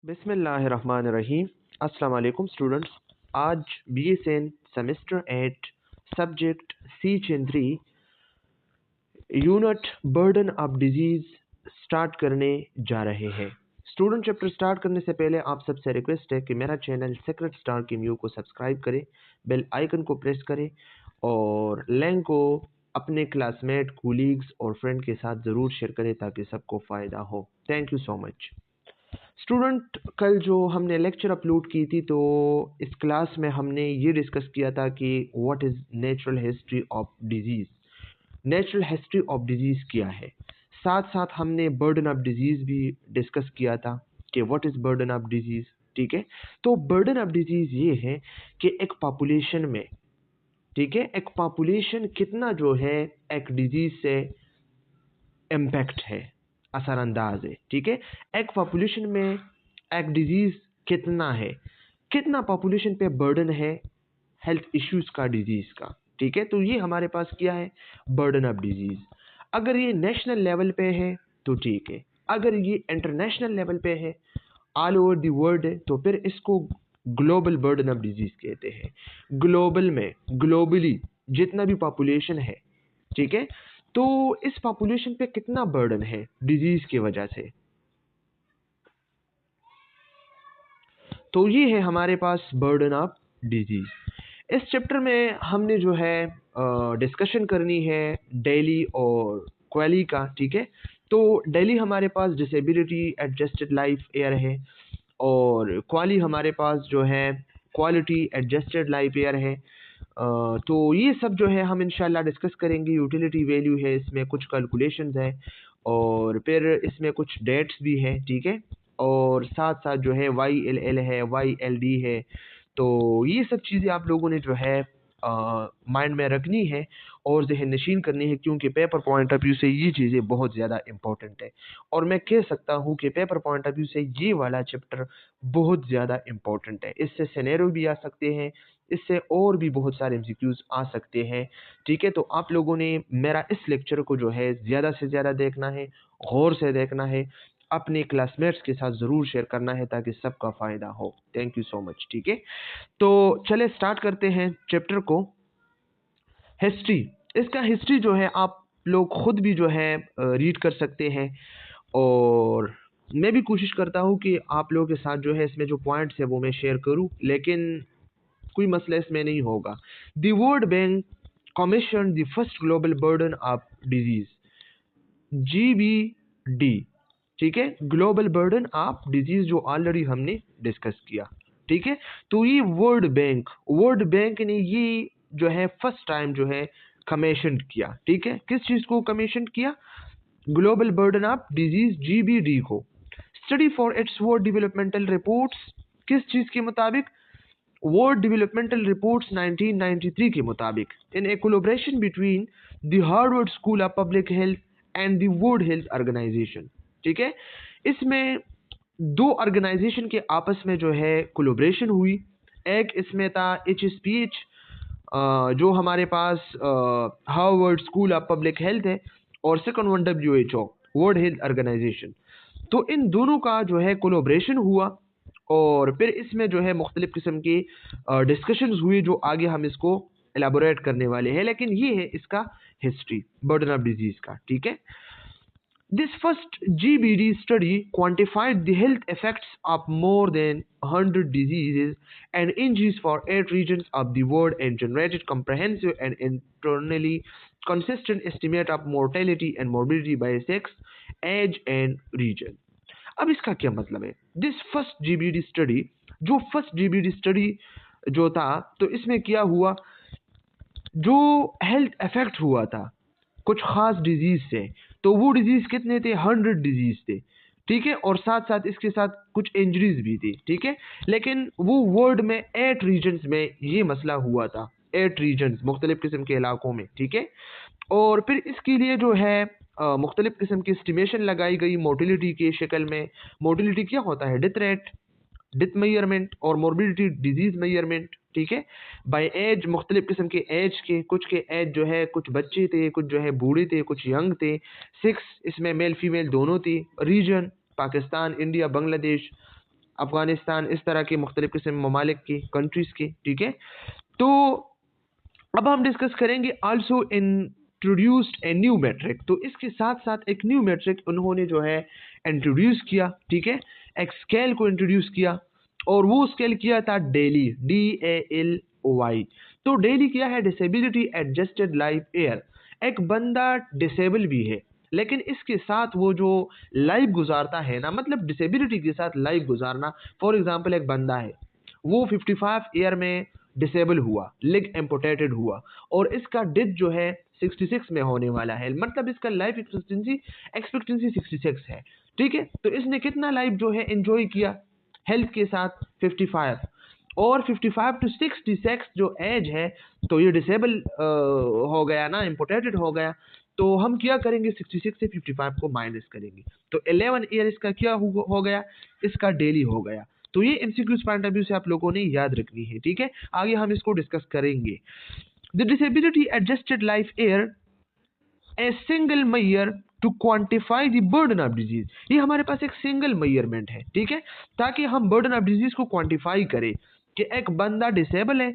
बिस्मिल्लाहिर्रहमानिर्रहीम। अस्सलाम वालेकुम स्टूडेंट्स। आज BSN सेमेस्टर 8 सब्जेक्ट सी चेन 3 unit burden of disease start करने जा रहे हैं। स्टूडेंट, चैप्टर स्टार्ट करने से पहले आप सबसे रिक्वेस्ट है कि मेरा चैनल सीक्रेट स्टार की न्यू को सब्सक्राइब करें, बेल आइकन को प्रेस करें और लिंक को अपने क्लासमेट, कोलीग्स और फ्रेंड के साथ ज़रूर शेयर करें ताकि सबको फ़ायदा हो। Thank you so much. Student, कल जो हमने लेक्चर अपलोड की थी तो इस क्लास में हमने ये डिस्कस किया था कि what is natural history of disease. Natural history of disease क्या है। साथ साथ हमने बर्डन ऑफ डिजीज़ भी डिस्कस किया था कि what is burden of disease. ठीक है, तो बर्डन ऑफ डिजीज़ ये है कि एक पॉपुलेशन में, ठीक है, एक पॉपुलेशन कितना जो है एक डिजीज़ से इम्पैक्ट है, असरअंदाज है। ठीक है, एक पॉपुलेशन में एक डिजीज़ कितना है, कितना पॉपुलेशन पे बर्डन है हेल्थ इश्यूज़ का, डिजीज़ का। ठीक है, तो ये हमारे पास क्या है, बर्डन ऑफ डिजीज़। अगर ये नेशनल लेवल पे है तो ठीक है, अगर ये इंटरनेशनल लेवल पे है, ऑल ओवर द वर्ल्ड है, तो फिर इसको ग्लोबल बर्डन ऑफ डिजीज़ कहते हैं। ग्लोबल में, ग्लोबली जितना भी पॉपुलेशन है, ठीक है, तो इस पॉपुलेशन पे कितना बर्डन है डिजीज़ की वजह से। तो ये है हमारे पास बर्डन ऑफ डिजीज़। इस चैप्टर में हमने जो है डिस्कशन करनी है डेली और क्वाली का। ठीक है, तो डेली हमारे पास डिसेबिलिटी एडजस्टेड लाइफ ईयर है और क्वाली हमारे पास जो है क्वालिटी एडजस्टेड लाइफ ईयर है। तो ये सब जो है हम इंशाल्लाह डिस्कस करेंगे। यूटिलिटी वैल्यू है, इसमें कुछ कैलकुलेशंस है और फिर इसमें कुछ डेट्स भी है। ठीक है, और साथ साथ जो है YLL है, YLD है। तो ये सब चीज़ें आप लोगों ने जो है माइंड में रखनी है और जहन नशीन करनी है, क्योंकि पेपर पॉइंट ऑफ व्यू से ये चीज़ें बहुत ज़्यादा इंपॉर्टेंट है। और मैं कह सकता हूँ कि पेपर पॉइंट ऑफ व्यू से ये वाला चैप्टर बहुत ज़्यादा इंपॉर्टेंट है। इससे सिनेरियो भी आ सकते हैं, इससे और भी बहुत सारे MCQs आ सकते हैं। ठीक है, तो आप लोगों ने मेरा इस लेक्चर को जो है ज़्यादा से ज़्यादा देखना है, गौर से देखना है, अपने क्लासमेट्स के साथ ज़रूर शेयर करना है ताकि सबका फ़ायदा हो। Thank you so much. ठीक है, तो चले स्टार्ट करते हैं चैप्टर को। हिस्ट्री, इसका हिस्ट्री जो है आप लोग खुद भी जो है रीड कर सकते हैं और मैं भी कोशिश करता हूँ कि आप लोगों के साथ जो है इसमें जो पॉइंट्स है वो मैं शेयर करूँ, लेकिन कोई मसला इसमें नहीं होगा। The world bank commission the first global burden of disease, GBD। ठीक है, ग्लोबल बर्डन ऑफ डिजीज जो ऑलरेडी हमने डिस्कस किया। ठीक है, तो ये वर्ल्ड बैंक ने ये जो है फर्स्ट टाइम जो है कमीशन किया। ठीक है, किस चीज को कमीशन किया, global burden of disease GBD को। Study for its world developmental reports, किस चीज के मुताबिक, वर्ल्ड डेवलपमेंटल रिपोर्ट्स 1993 के मुताबिक, in a collaboration between the Harvard school of public Health and the world health Organization. ठीक है, इसमें दो ऑर्गेनाइजेशन के आपस में जो है कोलैबोरेशन हुई। एक इसमें था HSPH, जो हमारे पास Harvard school of public health है, और second one WHO, world health organization. तो इन दोनों का जो है कोलैबोरेशन हुआ और फिर इसमें जो है मुख्तलिफ किस्म के डिस्कशंस हुए जो आगे हम इसको एलाबोरेट करने वाले हैं, लेकिन ये है इसका हिस्ट्री बर्डन ऑफ डिजीज का। ठीक है, this first GBD study quantified the health effects of more than 100 diseases and injuries for 8 regions of the world and generated comprehensive and internally consistent estimate of mortality and morbidity by sex, age and region। अब इसका क्या मतलब है, this first GBD study, जो first GBD study जो था, तो इसमें क्या हुआ, जो हेल्थ इफेक्ट हुआ था कुछ खास डिजीज से, तो वो डिजीज कितने थे, 100 डिजीज थे। ठीक है, और साथ साथ इसके साथ कुछ इंजरीज भी थी। ठीक है, लेकिन वो वर्ल्ड में 8 रीजन्स में ये मसला हुआ था, 8 रीजन्स मुख्तलिफ किस्म के इलाकों में। ठीक है, और फिर इसके लिए जो है मुख्तलिफ किस्म की एस्टिमेशन लगाई गई मोर्टिलिटी की शक्ल में। मोर्टिलिटी क्या होता है, डेथ रेट, डेथ मेजरमेंट, और मोर्बिडिटी डिजीज मेजरमेंट। ठीक है, बाय एज, मुख्तलिफ किस्म के एज के, कुछ के एज जो है कुछ बच्चे थे, कुछ जो है बूढ़े थे, कुछ यंग थे। 6 इसमें मेल फीमेल दोनों थी। रीजन पाकिस्तान, इंडिया, बांग्लादेश, अफगानिस्तान, इस तरह के मुख्तलिफ किस्म ममालिक के, कंट्रीज़ के, ठीक है। तो अब हम डिस्कस करेंगे also introduced a new metric. तो इसके साथ साथ एक न्यू मेट्रिक उन्होंने जो है इंट्रोड्यूस किया, ठीक है, एक स्केल को इंट्रोड्यूस किया, और वो स्केल किया था डेली, DALY। तो डेली क्या है? Disability adjusted life air. एक बंदा डिसेबल भी है, लेकिन इसके साथ वो जो लाइफ गुजारता है ना, मतलब डिसेबिलिटी के साथ लाइफ गुजारना। फॉर एग्जांपल एक बंदा है, वो 55 ईयर में डिसेबल हुआ, लेग एम्पुटेटेड हुआ, और इसका डेथ जो है 66 में होने वाला है, मतलब इसका लाइफ एक्सपेक्टेंसी 66 है, ठीक है। तो इसने कितना लाइफ जो है एंजॉय किया हेल्थ के साथ? 55। और 55 टू 66 जो एज है, तो ये डिसेबल हो गया ना, एम्पुटेटेड हो गया। तो हम क्या करेंगे? 66 से 55 को माइनस करेंगे, तो 11 ईयर इसका क्या हो गया? इसका डेली हो गया। तो ये एमसीक्यूज पॉइंट ऑफ व्यू से आप लोगों ने याद रखनी है, ठीक है। आगे हम इसको डिस्कस करेंगे। The disability adjusted life year a single measure to quantify the burden of disease. ये हमारे पास एक सिंगल मेजरमेंट है, ठीक है, ताकि हम बर्डन ऑफ डिजीज को क्वांटिफाई करें कि एक बंदा डिसेबल है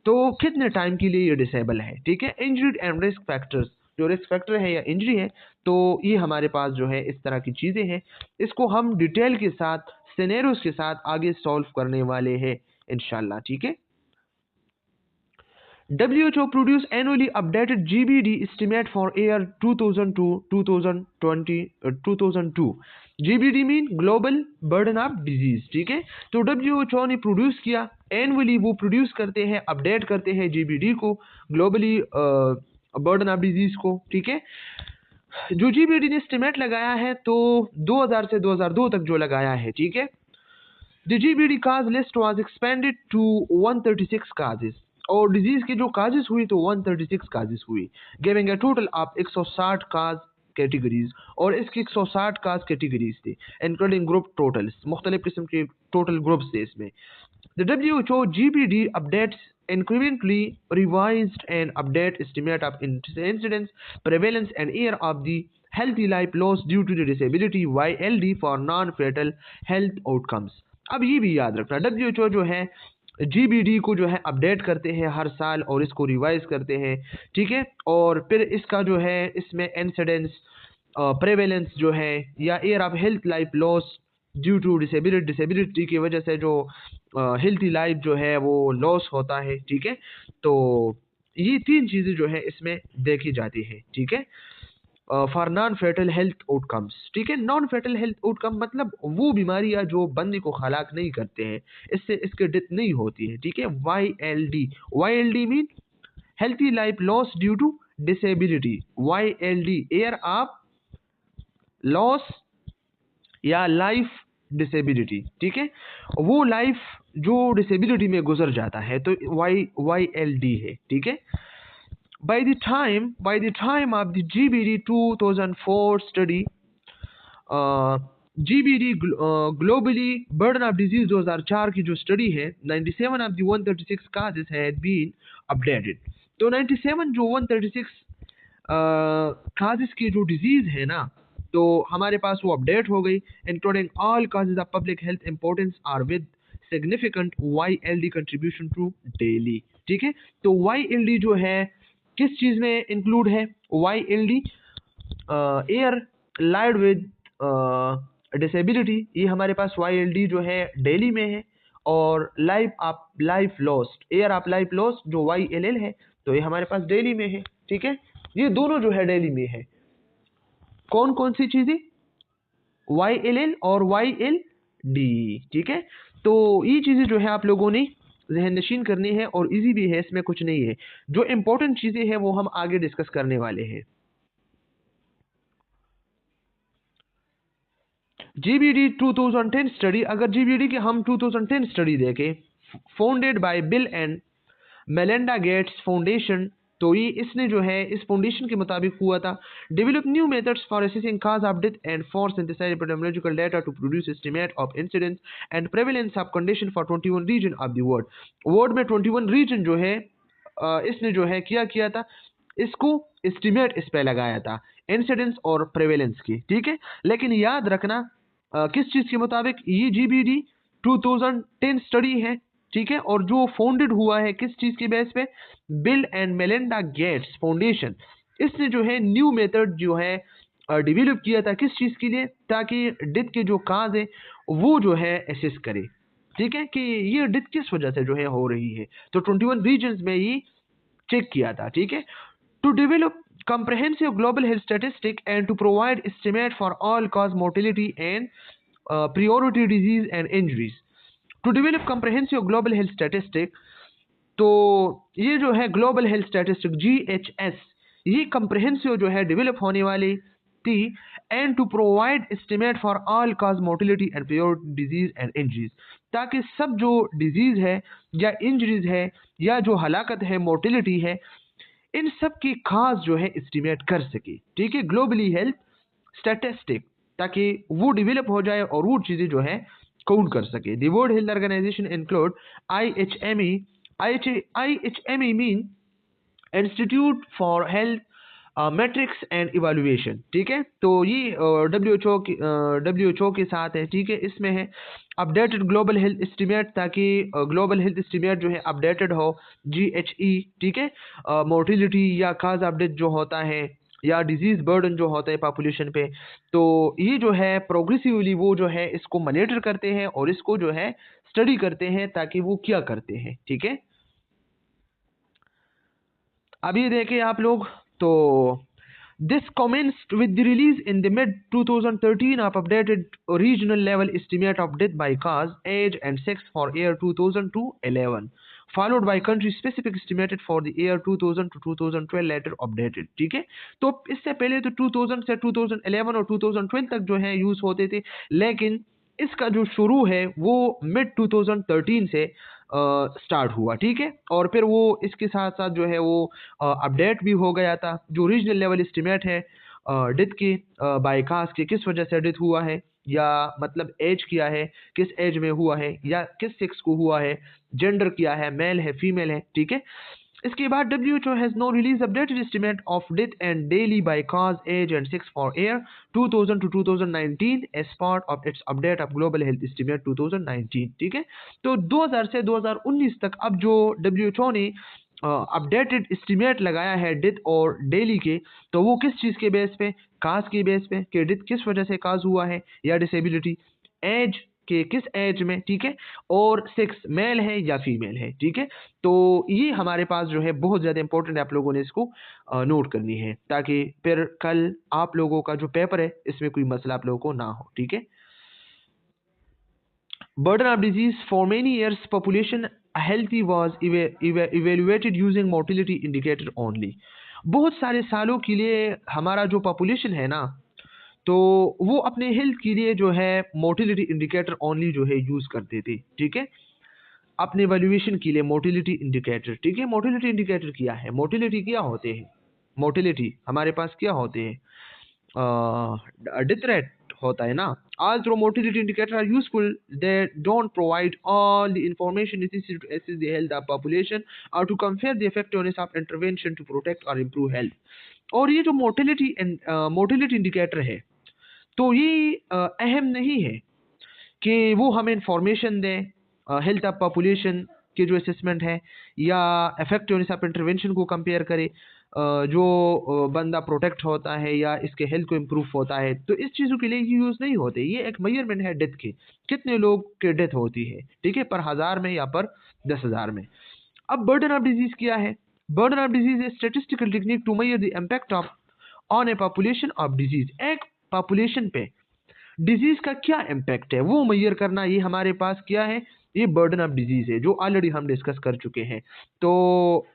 तो कितने टाइम के लिए ये डिसेबल है, ठीक है। इंजरी एंड रिस्क फैक्टर्स, जो रिस्क फैक्टर है या इंजरी है, तो ये हमारे पास जो है इस तरह की चीज़ें हैं। इसको हम डिटेल के साथ, सिनेरियोस के साथ आगे सॉल्व करने वाले हैं इंशाल्लाह, ठीक है। WHO produce annually updated GBD estimate for year 2002-2002। GBD mean global burden of disease, ठीक है। तो WHO ने प्रोड्यूस किया, एनुअली वो प्रोड्यूस करते हैं, अपडेट करते हैं GBD को, ग्लोबली बर्डन ऑफ डिजीज को, ठीक है। जो GBD ने एस्टिमेट लगाया है, तो 2000 से 2002 तक जो लगाया है, ठीक है। The GBD cause list was expanded to 136 causes, और डिजीज की जो काजेस हुई तो 136 काजेस हुई, giving a total of 160 cause categories, और इसकी 160 काज कैटेगरीज थी, इंक्लूडिंग ग्रुप टोटल्स, मुख्तलिफ किस्म के टोटल ग्रुप्स थे इसमें। The WHO GBD updates incrementally revised and update estimate of incidence, prevalence and year of the healthy life loss due to the disability YLD for non-fatal health outcomes। अब ये भी याद रखना, WHO जो है GBD को जो है अपडेट करते हैं हर साल, और इसको रिवाइज करते हैं, ठीक है। और फिर इसका जो है इसमें इंसिडेंस, प्रेवेलेंस जो है, या year of health life loss due to disability की वजह से जो हेल्थी लाइफ जो है वो लॉस होता है, ठीक है। तो ये तीन चीज़ें जो है इसमें देखी जाती है, ठीक है, for non fatal health outcomes, ठीक है। नॉन फेटल हेल्थ आउटकम मतलब वो बीमारियां जो बंदे को हलाक नहीं करते हैं, इससे इसके डेथ नहीं होती है, ठीक है। YLD mean healthy life loss due to disability, YLD year of loss या लाइफ डिसेबिलिटी, ठीक है, वो लाइफ जो डिसेबिलिटी में गुजर जाता है, तो YLD है, ठीक है। By the time of the GBD 2004 study, GBD globally burden of disease 2004 की जो स्टडी है, 97 of the 136 causes had been updated। तो 97 जो 136 causes की जो डिजीज है ना, तो हमारे पास वो अपडेट हो गई, including all causes of public health importance are with significant YLD contribution to daily, ठीक है। तो YLD जो है किस चीज में इंक्लूड है? YLD year lived with disability, ये हमारे पास YLD जो है डेली में है, और life lost, air of life lost जो YLL है, तो ये हमारे पास डेली में है, ठीक है। ये दोनों जो है डेली में है। कौन कौन सी चीजें? YLL और YLD, ठीक है। तो ये चीजें जो है आप लोगों ने जहन नशीन करनी है, और इजी भी है, इसमें कुछ नहीं है। जो इंपॉर्टेंट चीजें हैं वो हम आगे डिस्कस करने वाले हैं। GBD 2010 स्टडी, अगर GBD की हम 2010 स्टडी देखें, founded by bill and Melinda Gates foundation, तो ये इसने जो है इस फाउंडेशन के मुताबिक हुआ था। Develop new methods for assessing cause of death and for synthesize epidemiological data to produce estimate of incidence and prevalence of condition for 21 region of the world में 21 रीजन जो है इसने जो है किया था, इसको एस्टिमेट इस पे लगाया था इंसिडेंस और प्रेवलेंस की, ठीक है। लेकिन याद रखना किस चीज के मुताबिक? ये GBD 2010 स्टडी है, ठीक है, और जो फाउंडेड हुआ है किस चीज के बेस पे, bill and Melinda Gates foundation. इसने जो है न्यू मेथड जो है डेवलप किया था, किस चीज के लिए, ताकि डेथ के जो काज है वो जो है एसेस करे, ठीक है, कि ये डेथ किस वजह से जो है हो रही है। तो 21 रीजन्स में ये चेक किया था, ठीक है। To develop comprehensive global health statistic and to provide estimate for all cause mortality and priority disease and injuries. To develop comprehensive global health statistic, तो ये जो है ग्लोबल हेल्थ स्टैटिस्टिक GHS, ये कंप्रहेंसिव जो है डेवलप होने वाली थी, and to provide estimate for all cause mortality and pure disease and injuries, ताकि सब जो डिजीज है या इंजरीज है या जो हलाकत है, मोर्टिलिटी है, इन सब की खास जो है एस्टिमेट कर सके, ठीक है, ग्लोबली हेल्थ स्टैटिस्टिक, ताकि वो डेवलप हो जाए और वो चीजें जो है काउंट कर सके। The world health organization include IHME। IHME mean institute for health metrics and evaluation, ठीक है, तो ये WHO के साथ है, ठीक है, इसमें है अपडेटेड ग्लोबल हेल्थ एस्टिमेट, ताकि ग्लोबल हेल्थ एस्टिमेट जो है अपडेटेड हो, GHE, ठीक है, मोर्टिलिटी या काज अपडेट जो होता है या डिजीज बर्डन जो होता है पॉपुलेशन पे, तो ये जो है प्रोग्रेसिवली वो जो है इसको मॉनिटर करते हैं और इसको जो है स्टडी करते हैं, ताकि वो क्या करते हैं, ठीक है। अभी देखें आप लोग, तो this commenced with the release in the mid 2013 of updated regional level estimate of death by cause, age and sex for year 2000 to 11, followed by country specific estimated for the year 2000 to 2012 later updated, ठीक है। तो इससे पहले तो 2000 से 2011 और 2012 तक जो है यूज होते थे, लेकिन इसका जो शुरू है वो मिड 2013 से स्टार्ट हुआ, ठीक है, और फिर वो इसके साथ साथ जो है वो अपडेट भी हो गया था। जो रीजनल लेवल एस्टिमेट है डेथ की बाय काज के, किस वजह से डेथ हुआ है, या मतलब एज किया है, किस एज में हुआ है, या किस सेक्स को हुआ है, जेंडर क्या है, मेल है, फीमेल है, ठीक है। इसके बाद WHO has now released updated estimate of death and daily by cause, age and sex for year 2000 to 2019 as part of its update of global health estimate 2019, ठीक है। तो 2000 से 2019 तक अब जो WHO ने अपडेटेड एस्टिमेट लगाया है डेथ और डेली के, तो वो किस चीज़ के बेस पे, काज के बेस पे, कि डेथ किस वजह से काज हुआ है या डिसेबिलिटी, एज के किस एज में, ठीक है, और सेक्स मेल है या फीमेल है, ठीक है। तो ये हमारे पास जो है बहुत ज़्यादा इंपॉर्टेंट है, आप लोगों ने इसको नोट करनी है, ताकि फिर कल आप लोगों का जो पेपर है इसमें कोई मसला आप लोगों को ना हो, ठीक है। Burden of disease for many years, population healthy was evaluated using mortality indicator only. बहुत सारे सालों के लिए हमारा जो पॉपुलेशन है ना, तो वो अपने हेल्थ के लिए जो है मोर्टिलिटी इंडिकेटर ओनली जो है यूज करते थे, ठीक है, अपने वैल्यूएशन के लिए मोर्टिलिटी इंडिकेटर, ठीक है। मोर्टिलिटी इंडिकेटर क्या है, मोर्टिलिटी क्या होते हैं, मोर्टिलिटी हमारे पास क्या होते हैं, डेथ रेट होता है ना। Although mortality indicators are useful, they don't provide all the information necessary to assess the health of population or to compare the effectiveness of intervention to protect or improve health. और ये जो mortality indicator है, तो ये अहम नहीं है कि वो हमें इंफॉर्मेशन दें हेल्थ ऑफ पॉपुलेशन के जो असेसमेंट है, या इफेक्टिवनेस ऑफ इंटरवेंशन को कंपेयर करे, जो बंदा प्रोटेक्ट होता है या इसके हेल्थ को इम्प्रूव होता है, तो इस चीज़ों के लिए ये यूज़ नहीं होते। ये एक मेजरमेंट है डेथ के, कितने लोग के डेथ होती है, ठीक है, पर 1000 में या पर 10,000 में। अब बर्डन ऑफ डिजीज क्या है, बर्डन ऑफ डिजीज है statistical technique to measure the impact of on a population of disease. एक पॉपुलेशन पे डिजीज का क्या इम्पैक्ट है वो मेजर करना, ये हमारे पास क्या है, ये बर्डन ऑफ डिजीज है, जो ऑलरेडी हम डिस्कस कर चुके हैं। तो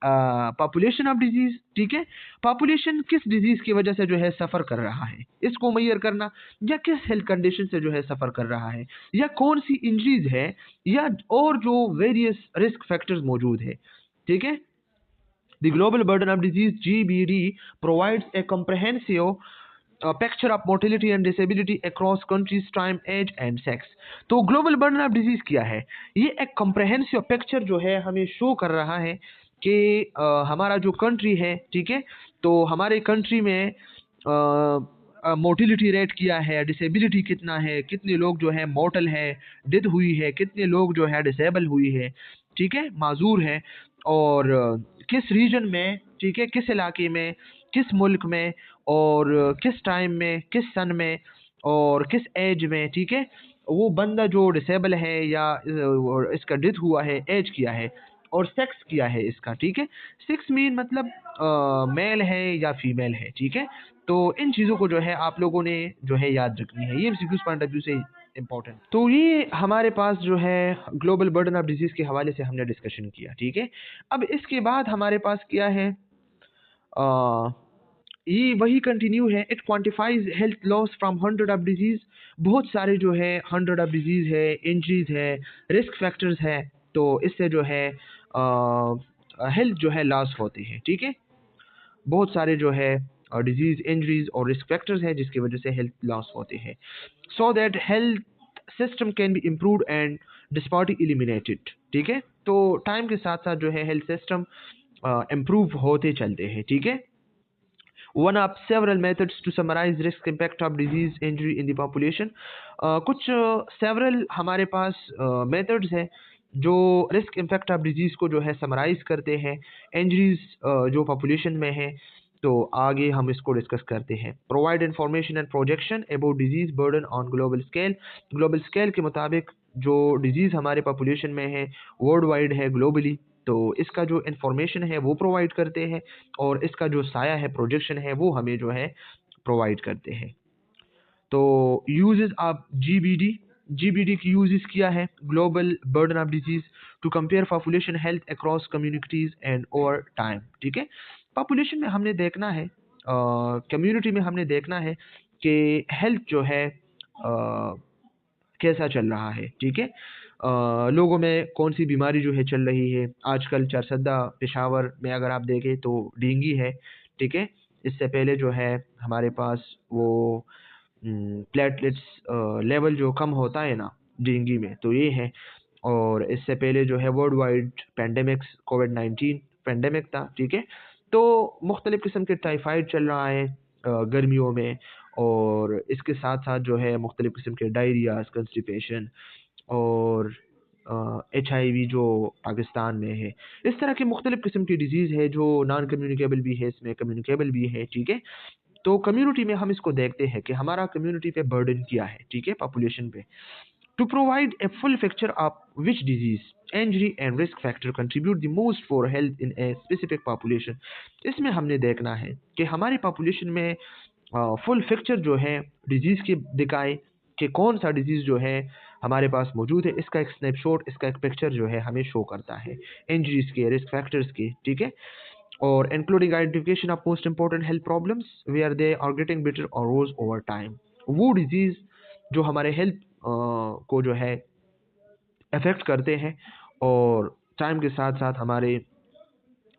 पॉपुलेशन ऑफ डिजीज, ठीक है, पॉपुलेशन किस डिजीज की वजह से जो है सफर कर रहा है, इसको मेजर करना, या किस हेल्थ कंडीशन से जो है सफर कर रहा है, या कौन सी इंजरीज है, या और जो वेरियस रिस्क फैक्टर्स मौजूद है, ठीक है। The Global Burden of Disease (GBD) provides a comprehensive picture of mortality and disability across countries, time, age and sex. तो ग्लोबल बर्डन ऑफ डिजीज क्या है, ये एक कॉम्प्रहेंसिव पिक्चर जो है हमें शो कर रहा है कि हमारा जो कंट्री है, ठीक है, तो हमारे कंट्री में मोटिलिटी रेट क्या है, डिसेबिलिटी कितना है, कितने लोग जो है मोर्टल है, डेथ हुई है, कितने लोग जो है डिसेबल हुई है, ठीक है, माजूर है, और किस रीजन में, ठीक है, किस इलाके में, किस मुल्क में, और किस टाइम में, किस सन में, और किस एज में, ठीक है, वो बंदा जो डिसेबल है या इसका डेथ हुआ है, एज क्या है, और सेक्स क्या है इसका, ठीक है। सेक्स मीन मतलब मेल है या फीमेल है, ठीक है। तो इन चीज़ों को जो है आप लोगों ने जो है याद रखनी है, ये एमसीक्यूज पॉइंट ऑफ व्यू से इम्पोर्टेंट। तो ये हमारे पास जो है ग्लोबल बर्डन ऑफ डिजीज के हवाले से हमने डिस्कशन किया, ठीक है। अब इसके बाद हमारे पास क्या है, अ, ये वही कंटिन्यू है। It quantifies health loss from 100 of disease. बहुत सारे जो है 100 ऑफ डिजीज है, इंजरीज है, रिस्क फैक्टर्स है, तो इससे जो है हेल्थ जो है लॉस होते हैं, ठीक है। बहुत सारे जो है डिजीज, इंजरीज और रिस्क फैक्टर्स हैं जिसकी वजह से हेल्थ लॉस होते हैं। So that health system can be improved and disparity eliminated, ठीक है। तो टाइम के साथ साथ जो है हेल्थ सिस्टम इम्प्रूव होते चलते हैं, ठीक है। One of several methods to summarize risk impact of disease injury in the population. कुछ several हमारे पास methods हैं जो रिस्क इम्पैक्ट ऑफ डिजीज को जो है समराइज करते हैं इंजरीज जो पॉपुलेशन में है। तो आगे हम इसको डिस्कस करते हैं। Provide information and projection about disease burden on global scale. Global scale के मुताबिक जो डिजीज हमारे पॉपुलेशन में है, वर्ल्ड वाइड है, ग्लोबली, तो इसका जो इंफॉर्मेशन है वो प्रोवाइड करते हैं, और इसका जो साया है, प्रोजेक्शन है, वो हमें जो है प्रोवाइड करते हैं। तो यूजेस ऑफ जीबीडी, जीबीडी की यूजेस क्या है, global burden of disease to compare population health across communities and over time, ठीक है। पॉपुलेशन में हमने देखना है, कम्युनिटी में हमने देखना है कि हेल्थ जो है कैसा चल रहा है, ठीक है। लोगों में कौन सी बीमारी जो है चल रही है आजकल। चरसद्दा पेशावर में अगर आप देखें तो डेंगू है, ठीक है। इससे पहले जो है हमारे पास वो प्लेटलेट्स लेवल जो कम होता है ना डेंगू में, तो ये है। और इससे पहले जो है वर्ल्ड वाइड पेंडेमिक्स, कोविड-19 पेंडेमिक था, ठीक है। तो मुख्तलिफ किस्म के टाइफाइड चल रहा है गर्मियों में, और इसके साथ साथ जो है मुख्तलिफ किस्म के डायरियाज, कंस्टिपेशन, और HIV जो पाकिस्तान में है। इस तरह की मुख्तलिफ किस्म की डिजीज़ है जो नॉन कम्युनिकेबल भी है, इसमें कम्युनिकेबल भी है, ठीक है। तो कम्युनिटी में हम इसको देखते हैं कि हमारा कम्युनिटी पे बर्डन क्या है, ठीक है, पॉपुलेशन पे। To provide a full picture of which disease, injury and risk factor contribute the most for health in a specific population. इसमें हमने देखना है कि हमारी पॉपुलेशन में फुल पिक्चर जो है डिजीज की दिखाए कि कौन सा डिजीज जो है हमारे पास मौजूद है, इसका एक स्नैपशॉट, इसका एक पिक्चर जो है हमें शो करता है इंजरीज के, रिस्क फैक्टर्स के, ठीक है। और including identification of most important health problems where they are getting better और रोज ओवर टाइम। वो डिजीज जो हमारे हेल्थ को जो है अफेक्ट करते हैं और टाइम के साथ साथ हमारे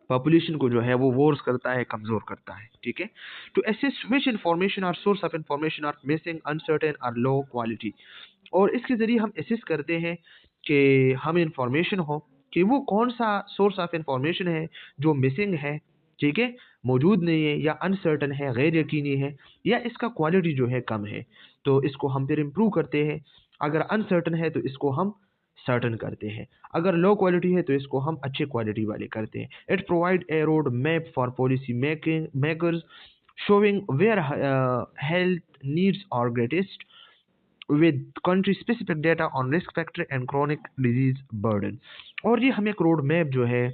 पॉपुलेशन को जो है वो वोर्स करता है, कमज़ोर करता है, ठीक है। टू असेस विच इंफॉर्मेशन और source of information are missing, uncertain और लो क्वालिटी। और इसके ज़रिए हम असेस करते हैं कि हमें इंफॉर्मेशन हो कि वो कौन सा सोर्स ऑफ इंफॉर्मेशन है जो मिसिंग है, ठीक है, मौजूद नहीं है, या अनसर्टन है, गैर यकीनी है, या इसका क्वालिटी जो है कम है। तो इसको हम फिर इम्प्रूव करते हैं। अगर अनसर्टन है तो इसको हम सर्टन करते हैं, अगर लो क्वालिटी है तो इसको हम अच्छे क्वालिटी वाले करते हैं। It provide a road map for policy making makers showing where health needs are greatest with country specific data on risk factor and chronic disease burden. और ये हमें एक रोड मैप जो है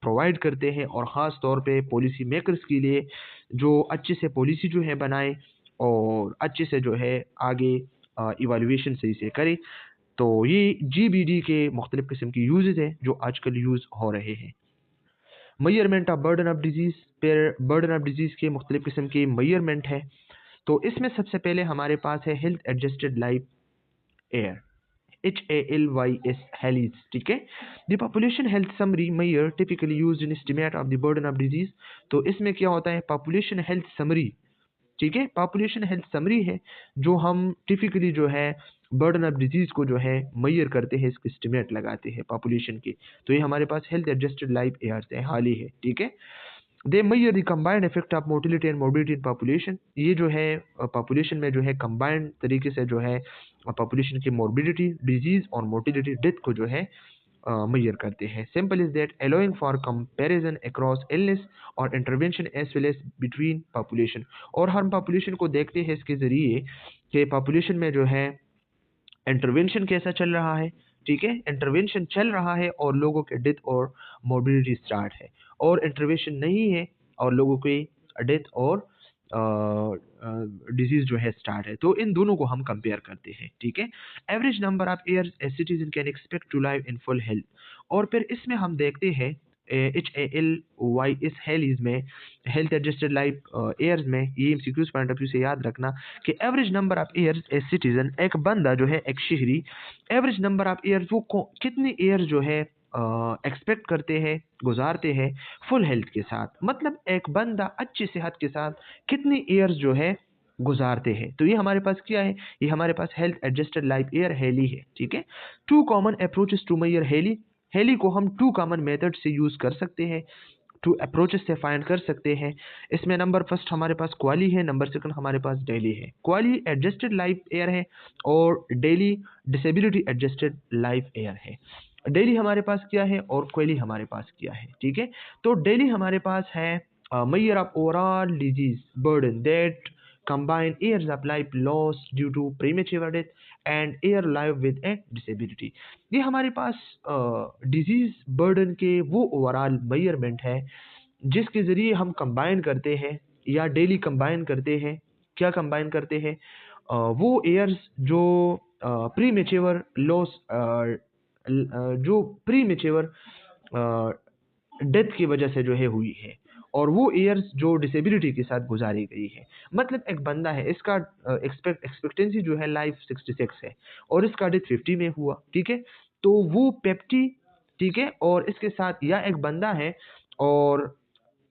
प्रोवाइड करते हैं, और ख़ास तौर पे पॉलिसी मेकर्स के लिए जो अच्छे से पॉलिसी जो है बनाए और अच्छे से जो है आगे इवैल्यूएशन सही से करे। तो ये जीबीडी के मुख्तलिफ किस्म की यूजेस हैं जो आजकल यूज़ हो रहे हैं। Measurement of burden of disease, फिर बर्डन ऑफ डिजीज़ के मुख्तलिफ किस्म की मेजरमेंट है। तो इसमें सबसे पहले हमारे पास है health adjusted life year, HALYS, HALYs, ठीक है। The population health summary measure typically used in estimate of the burden of disease. तो इसमें क्या होता है, पॉपुलेशन हेल्थ समरी, ठीक है, पॉपुलेशन हेल्थ समरी है जो हम टिपिकली जो है बर्डन ऑफ डिजीज को जो है मेजर करते हैं, इसके एस्टीमेट लगाते हैं पॉपुलेशन के। तो ये हमारे पास हेल्थ एडजस्टेड लाइफ एयर्स है, हाल ही है, ठीक है। They measure the combined effect of mortality and morbidity in population. ये जो है पॉपुलेशन में जो है कंबाइंड तरीके से जो है पॉपुलेशन की मोर्बिडिटी, डिजीज और मोर्टिलिटी, डेथ को जो है मेजर करते हैं। Simple is that allowing for comparison across illness और intervention as well as between population. और हम पॉपुलेशन को देखते हैं इसके जरिए कि पॉपुलेशन में जो है इंटरवेंशन कैसा चल रहा है। ठीक है, इंटरवेंशन चल रहा है और लोगों के डेथ और मोर्बिडिटी स्टार्ट है, और इंटरवेंशन नहीं है और लोगों की डेथ और डिजीज जो है स्टार्ट है। तो इन दोनों को हम कंपेयर करते हैं। ठीक है, average number of years a citizen can expect to live in full health. और फिर इसमें हम देखते हैं HALY इस हेलीज में, हेल्थ एडजस्टेड लाइफ ईयर्स में, ये एमसीक्यूज पॉइंट ऑफ व्यू से याद रखना कि average number of years a citizen, एक बंदा जो है, एक शहरी, एवरेज नंबर ऑफ ईयर्स वो कितने ईयर्स जो है एक्सपेक्ट करते हैं, गुजारते हैं फुल हेल्थ के साथ। मतलब एक बंदा अच्छी सेहत के साथ कितने ईयर्स जो है गुजारते हैं। तो ये हमारे पास क्या है, ये हमारे पास health adjusted life year HALY है। ठीक है, two common approaches to measure HALY. HALY को हम टू कॉमन मेथड से यूज कर सकते हैं, टू अप्रोचेस से फाइंड कर सकते हैं। इसमें नंबर फर्स्ट हमारे पास क्वाली है, नंबर सेकंड हमारे पास डेली है। क्वाली एडजस्टेड लाइफ ईयर है और daily disability adjusted life year है। डेली हमारे पास क्या है और क्वाली हमारे पास क्या है। ठीक है, तो डेली हमारे पास है major of overall disease burden that combine years of life lost due to premature death and year life with a disability। ये हमारे पास डिजीज बर्डन के वो ओवरऑल मेजरमेंट है जिसके जरिए हम कंबाइन करते हैं या डेली कंबाइन करते हैं। क्या कंबाइन करते हैं? वो ईयर्स जो प्री मेच्योर लॉस, जो प्री मेच्योर डेथ की वजह से जो है हुई है, और वो ईयर्स जो डिसेबिलिटी के साथ गुजारी गई है। मतलब एक बंदा है, इसका एक्सपेक्टेंसी जो है लाइफ 66 है और इसका डेथ 50 में हुआ। ठीक है, तो वो पेप्टी, ठीक है, और इसके साथ, या एक बंदा है और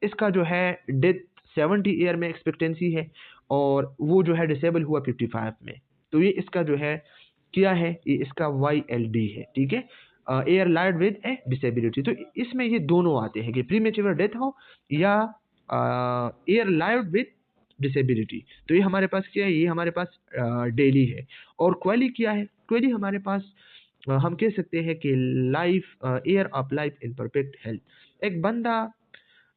इसका जो है डेथ 70 ईयर में एक्सपेक्टेंसी है और वो जो है डिसेबल हुआ 55 में। तो ये इसका जो है क्या है, ये इसका YLD है। ठीक है, year lived with a disability. तो इसमें ये दोनों आते हैं कि प्रीमेच्योर डेथ हो या एयर लाइड विद डिसेबिलिटी। तो ये हमारे पास क्या है, ये हमारे पास डेली है। और क्वाली क्या है? क्वाली हमारे पास हम कह सकते हैं कि life, air of life in perfect health. एक बंदा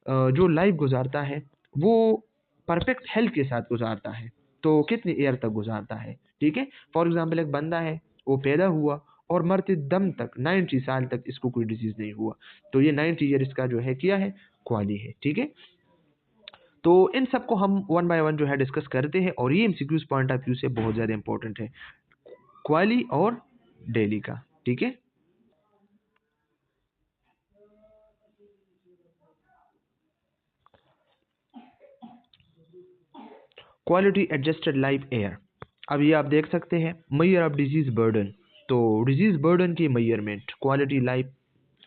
जो लाइफ गुजारता है वो परफेक्ट हेल्थ के साथ गुजारता है, तो कितनी ईयर तक गुजारता है। ठीक है, फॉर एग्जाम्पल एक बंदा है, वो पैदा हुआ और मरते दम तक 90 साल तक इसको कोई डिजीज नहीं हुआ, तो ये 90 ईयर इसका जो है क्या है, क्वाली है। ठीक है, तो इन सबको हम वन बाय वन जो है डिस्कस करते हैं, और ये एमसीक्यूज पॉइंट ऑफ व्यू से बहुत ज़्यादा इंपॉर्टेंट है, क्वाली और डेली का। ठीक है, क्वालिटी एडजस्टेड लाइफ एयर। अब ये आप देख सकते हैं मेजर ऑफ डिजीज बर्डन। तो डिजीज बर्डन की measurement quality life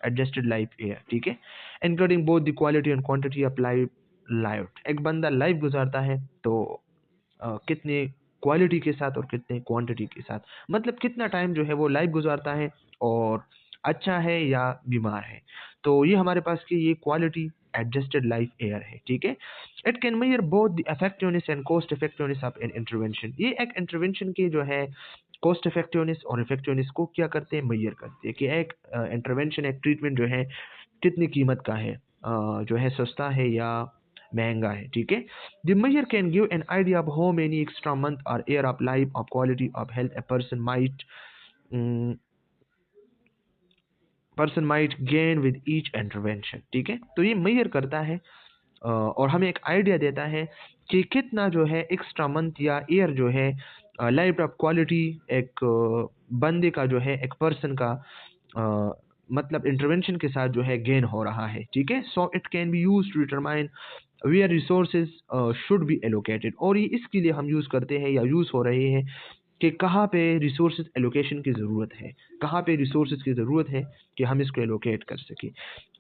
adjusted life air. ठीक है, including both the quality and quantity of life life. एक बंदा लाइफ गुजारता है तो कितने क्वालिटी के साथ और कितने क्वांटिटी के साथ, मतलब कितना टाइम जो है वो लाइफ गुजारता है और अच्छा है या बीमार है। तो ये हमारे पास की ये क्वालिटी एडजस्टेड लाइफ एयर है। ठीक है, it can measure both the effectiveness and cost effectiveness of an intervention. ये एक इंटरवेंशन की जो है कॉस्ट इफेक्टिवनेस और इफेक्टिवनेस को क्या करते हैं, मेजर करते हैं कि एक इंटरवेंशन, एक ट्रीटमेंट जो है कितनी कीमत का है, जो है सस्ता है या महंगा है। ठीक है, the measure can give an idea of how many extra month और year of life of quality of health a person might gain with each intervention. ठीक है, तो ये मेजर करता है और हमें एक आइडिया देता है कि कितना जो है एक्स्ट्रा मंथ या ईयर जो है लाइफ ऑफ क्वालिटी एक बंदे का जो है, एक पर्सन का मतलब इंटरवेंशन के साथ जो है गेन हो रहा है। ठीक है, so it can be use to determine where resources should be allocated. और ये इसके लिए हम यूज़ करते हैं या यूज़ हो रहे हैं कि कहाँ पे रिसोर्सेज एलोकेशन की ज़रूरत है, कहाँ पे रिसोर्सेज की ज़रूरत है कि हम इसको एलोकेट कर सकें।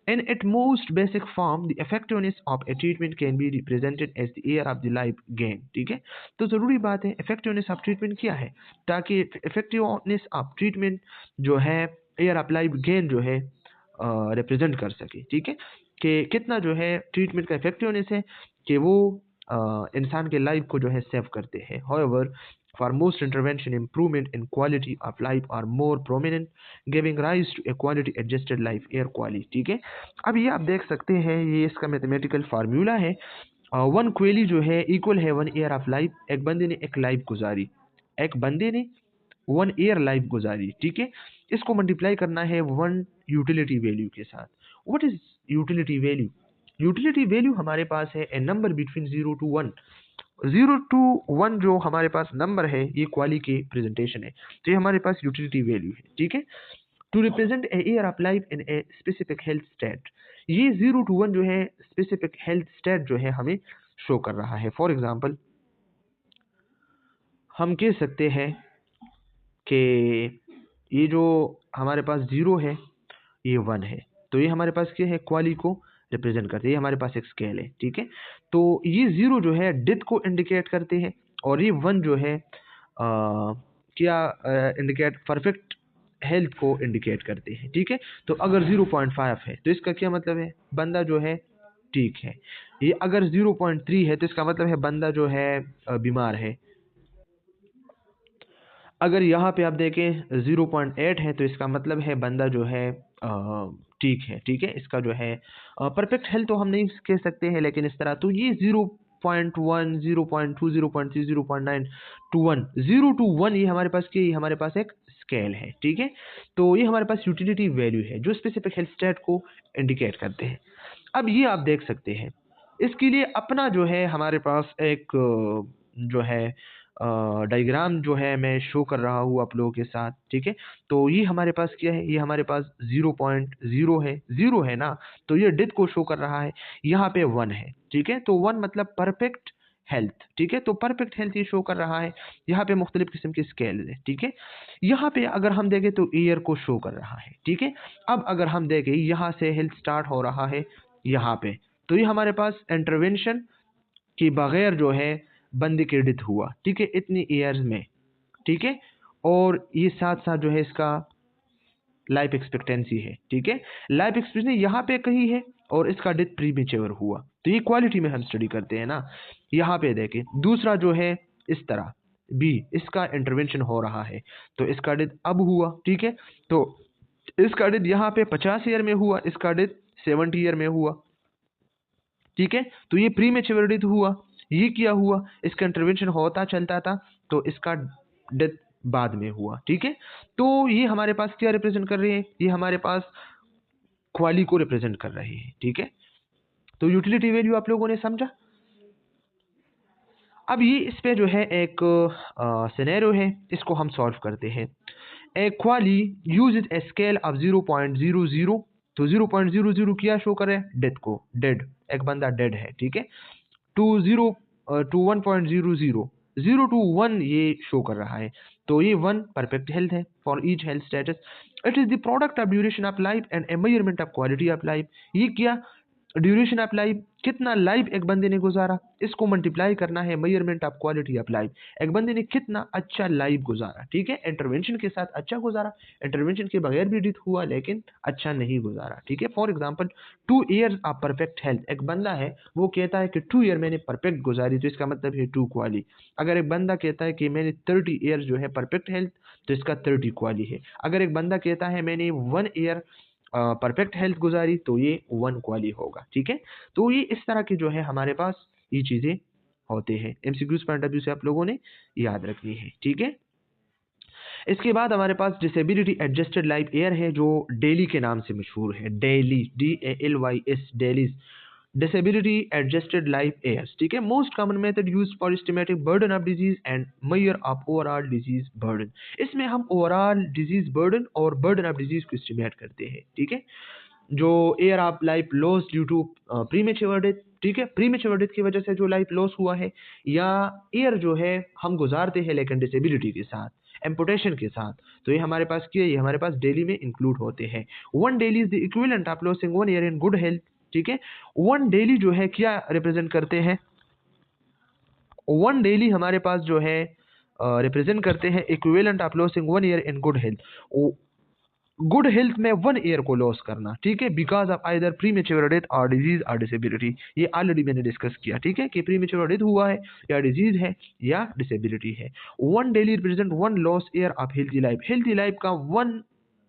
In its most basic form, the effectiveness of a treatment can be represented as the year of the life gain। ठीक है, तो ज़रूरी बात है effectiveness of treatment क्या है, ताकि effectiveness of treatment जो है year of life gain जो है रिप्रेजेंट कर सके। ठीक है, कि कितना जो है ट्रीटमेंट का इफेक्टिवनेस है कि वो इंसान के लाइफ को जो है सेव करते हैं। However for most intervention improvement in quality of life are more prominent giving rise to a quality adjusted life year quality. ठीक है, अब ये आप देख सकते हैं, ये इसका मैथमेटिकल फार्मूला है। वन क्वेली जो है इक्वल है 1 ईयर ऑफ लाइफ। एक बंदे ने एक लाइफ गुजारी, एक बंदे ने 1 ईयर लाइफ गुजारी। ठीक है, इसको मल्टीप्लाई करना है 1 यूटिलिटी वैल्यू के साथ। What is utility value? Utility value हमारे पास है ए नंबर बिटवीन 0 to 1। 0 to 1 जो हमारे पास नंबर है ये क्वाली के प्रेजेंटेशन है, तो ये हमारे पास यूटिलिटी वैल्यू है। ठीक है, to represent a year of life in a specific health state. ये 0 to 1 जो है स्पेसिफिक हेल्थ स्टेट जो है हमें शो कर रहा है। फॉर एग्जाम्पल हम कह सकते हैं कि ये जो हमारे पास 0 है ये 1 है, तो ये हमारे पास क्या है, क्वाली को रिप्रेजेंट करते हैं। ये हमारे पास एक स्केल है। ठीक है, तो ये 0 जो है डेथ को इंडिकेट करते हैं और ये 1 जो है क्या इंडिकेट परफेक्ट हेल्थ को इंडिकेट करते हैं। ठीक है, तो अगर 0.5 है तो इसका क्या मतलब है, बंदा जो है ठीक है। ये अगर 0.3 है तो इसका मतलब है बंदा जो है बीमार है। अगर यहाँ पे आप देखें 0.8 है तो इसका मतलब है बंदा जो है ठीक है। ठीक है, इसका जो है परफेक्ट हेल्थ तो हम नहीं कह सकते हैं, लेकिन इस तरह तो ये 0.1 0.2 0.3 0.9 to 1 0 to 1 ये हमारे पास ये हमारे पास एक स्केल है। ठीक है, तो ये हमारे पास यूटिलिटी वैल्यू है जो स्पेसिफिक हेल्थ स्टेट को इंडिकेट करते हैं। अब ये आप देख सकते हैं, इसके लिए अपना जो है हमारे पास एक जो है डायग्राम जो है मैं शो कर रहा हूँ आप लोगों के साथ। ठीक है, तो ये हमारे पास क्या है, ये हमारे पास 0.0 है, 0 है ना, तो ये डेथ को शो कर रहा है। यहाँ पे 1 है। ठीक है, तो 1 मतलब परफेक्ट हेल्थ। ठीक है, तो परफेक्ट हेल्थ ये शो कर रहा है। यहाँ पे मुख्तलिफ किस्म के स्केल है। ठीक है, यहाँ पे अगर हम देखें तो ईयर को शो कर रहा है। ठीक है, अब अगर हम देखें यहाँ से हेल्थ स्टार्ट हो रहा है यहाँ पे, तो ये हमारे पास इंटरवेंशन के बगैर जो है बंदे की डेथ हुआ। ठीक है, इतनी ईयर्स में। ठीक है, और ये साथ साथ जो है इसका लाइफ एक्सपेक्टेंसी है। ठीक है, लाइफ एक्सपेक्टेंसी यहाँ पे कहीं है और इसका डेथ प्रीमेच्योर हुआ, तो ये क्वालिटी में हम स्टडी करते हैं ना। यहाँ पे देखें दूसरा जो है इस तरह बी, इसका इंटरवेंशन हो रहा है तो इसका डेथ अब हुआ। ठीक है, तो इसका डेथ यहाँ पे 50 ईयर में हुआ, इसका डेथ 70 ईयर में हुआ। ठीक है, तो ये प्रीमेच्योर डेथ हुआ। ये क्या हुआ, इसका इंटरवेंशन होता चलता था तो इसका डेथ बाद में हुआ। ठीक है, तो ये हमारे पास क्या रिप्रेजेंट कर रहे हैं, ये हमारे पास क्वाली को रिप्रेजेंट कर रहे हैं। ठीक है, तो यूटिलिटी वैल्यू आप लोगों ने समझा। अब ये इस पे जो है एक सिनेरियो है, इसको हम सॉल्व करते हैं। ए क्वाली यूज ए स्केल ऑफ 0.00, तो 0.00 क्या शो करे, डेथ को, डेड, एक बंदा डेड है। ठीक है, टू 1.00, 0 to 1 ये शो कर रहा है, तो ये 1 परफेक्ट हेल्थ है for each health status. It is the product of duration of life and A measurement of quality of life. ये क्या, ड्यूरेशन ऑफ लाइफ, कितना लाइफ एक बंदे ने गुजारा, इसको मल्टीप्लाई करना है measurement of quality of life, एक बंदे ने कितना अच्छा लाइफ गुजारा। ठीक है, इंटरवेंशन के साथ अच्छा गुजारा, इंटरवेंशन के बगैर भी डेथ हुआ लेकिन अच्छा नहीं गुजारा। ठीक है, for example 2 years of perfect health, एक बंदा है वो कहता है कि 2 ईयर मैंने परफेक्ट गुजारी, तो इसका मतलब है 2 क्वाली। अगर एक बंदा कहता है कि मैंने 30 ईयर्स जो है परफेक्ट हेल्थ, तो इसका 30 क्वाली है। अगर एक बंदा कहता है मैंने 1 ईयर परफेक्ट हेल्थ गुजारी, तो ये 1 क्वाली होगा। ठीक है, तो ये इस तरह की जो है हमारे पास ये चीज़ें होते हैं। एमसीक्यूज पॉइंट ऑफ व्यू से आप लोगों ने याद रखनी है। ठीक है, इसके बाद हमारे पास डिसेबिलिटी एडजस्टेड लाइफ एयर है जो डेली के नाम से मशहूर है। DALY, DALYS, DALYs, disability adjusted life years. ठीक है, most common method use for estimating burden of disease and measure of overall disease burden. इसमें हम ओवरऑल डिजीज बर्डन और बर्डन ऑफ डिजीज को एस्टिमेट करते हैं। ठीक है, जो year of life loss due to premature death. ठीक है, प्रीमेच्योर डेथ की वजह से जो लाइफ लॉस हुआ है, या एयर जो है हम गुजारते हैं लेकिन डिसेबिलिटी के साथ, एम्पुटेशन के साथ, तो ये हमारे पास क्या है, ये हमारे पास डेली में इंक्लूड होते हैं। 1 daily is the equivalent of losing 1 year in good health. ठीक है, 1 डेली जो है क्या रिप्रेजेंट करते हैं, 1 डेली हमारे पास जो है रिप्रेजेंट करते हैं equivalent of losing 1 year in good health. Good health में 1 ईयर को लॉस करना, ठीक है, because of either premature death और डिजीज और डिसेबिलिटी। ये ऑलरेडी मैंने डिस्कस किया, ठीक है, कि प्रीमेच्योर डेथ हुआ है या डिजीज है या डिसेबिलिटी है। 1 daily represent 1 loss year of healthy life. Healthy life का 1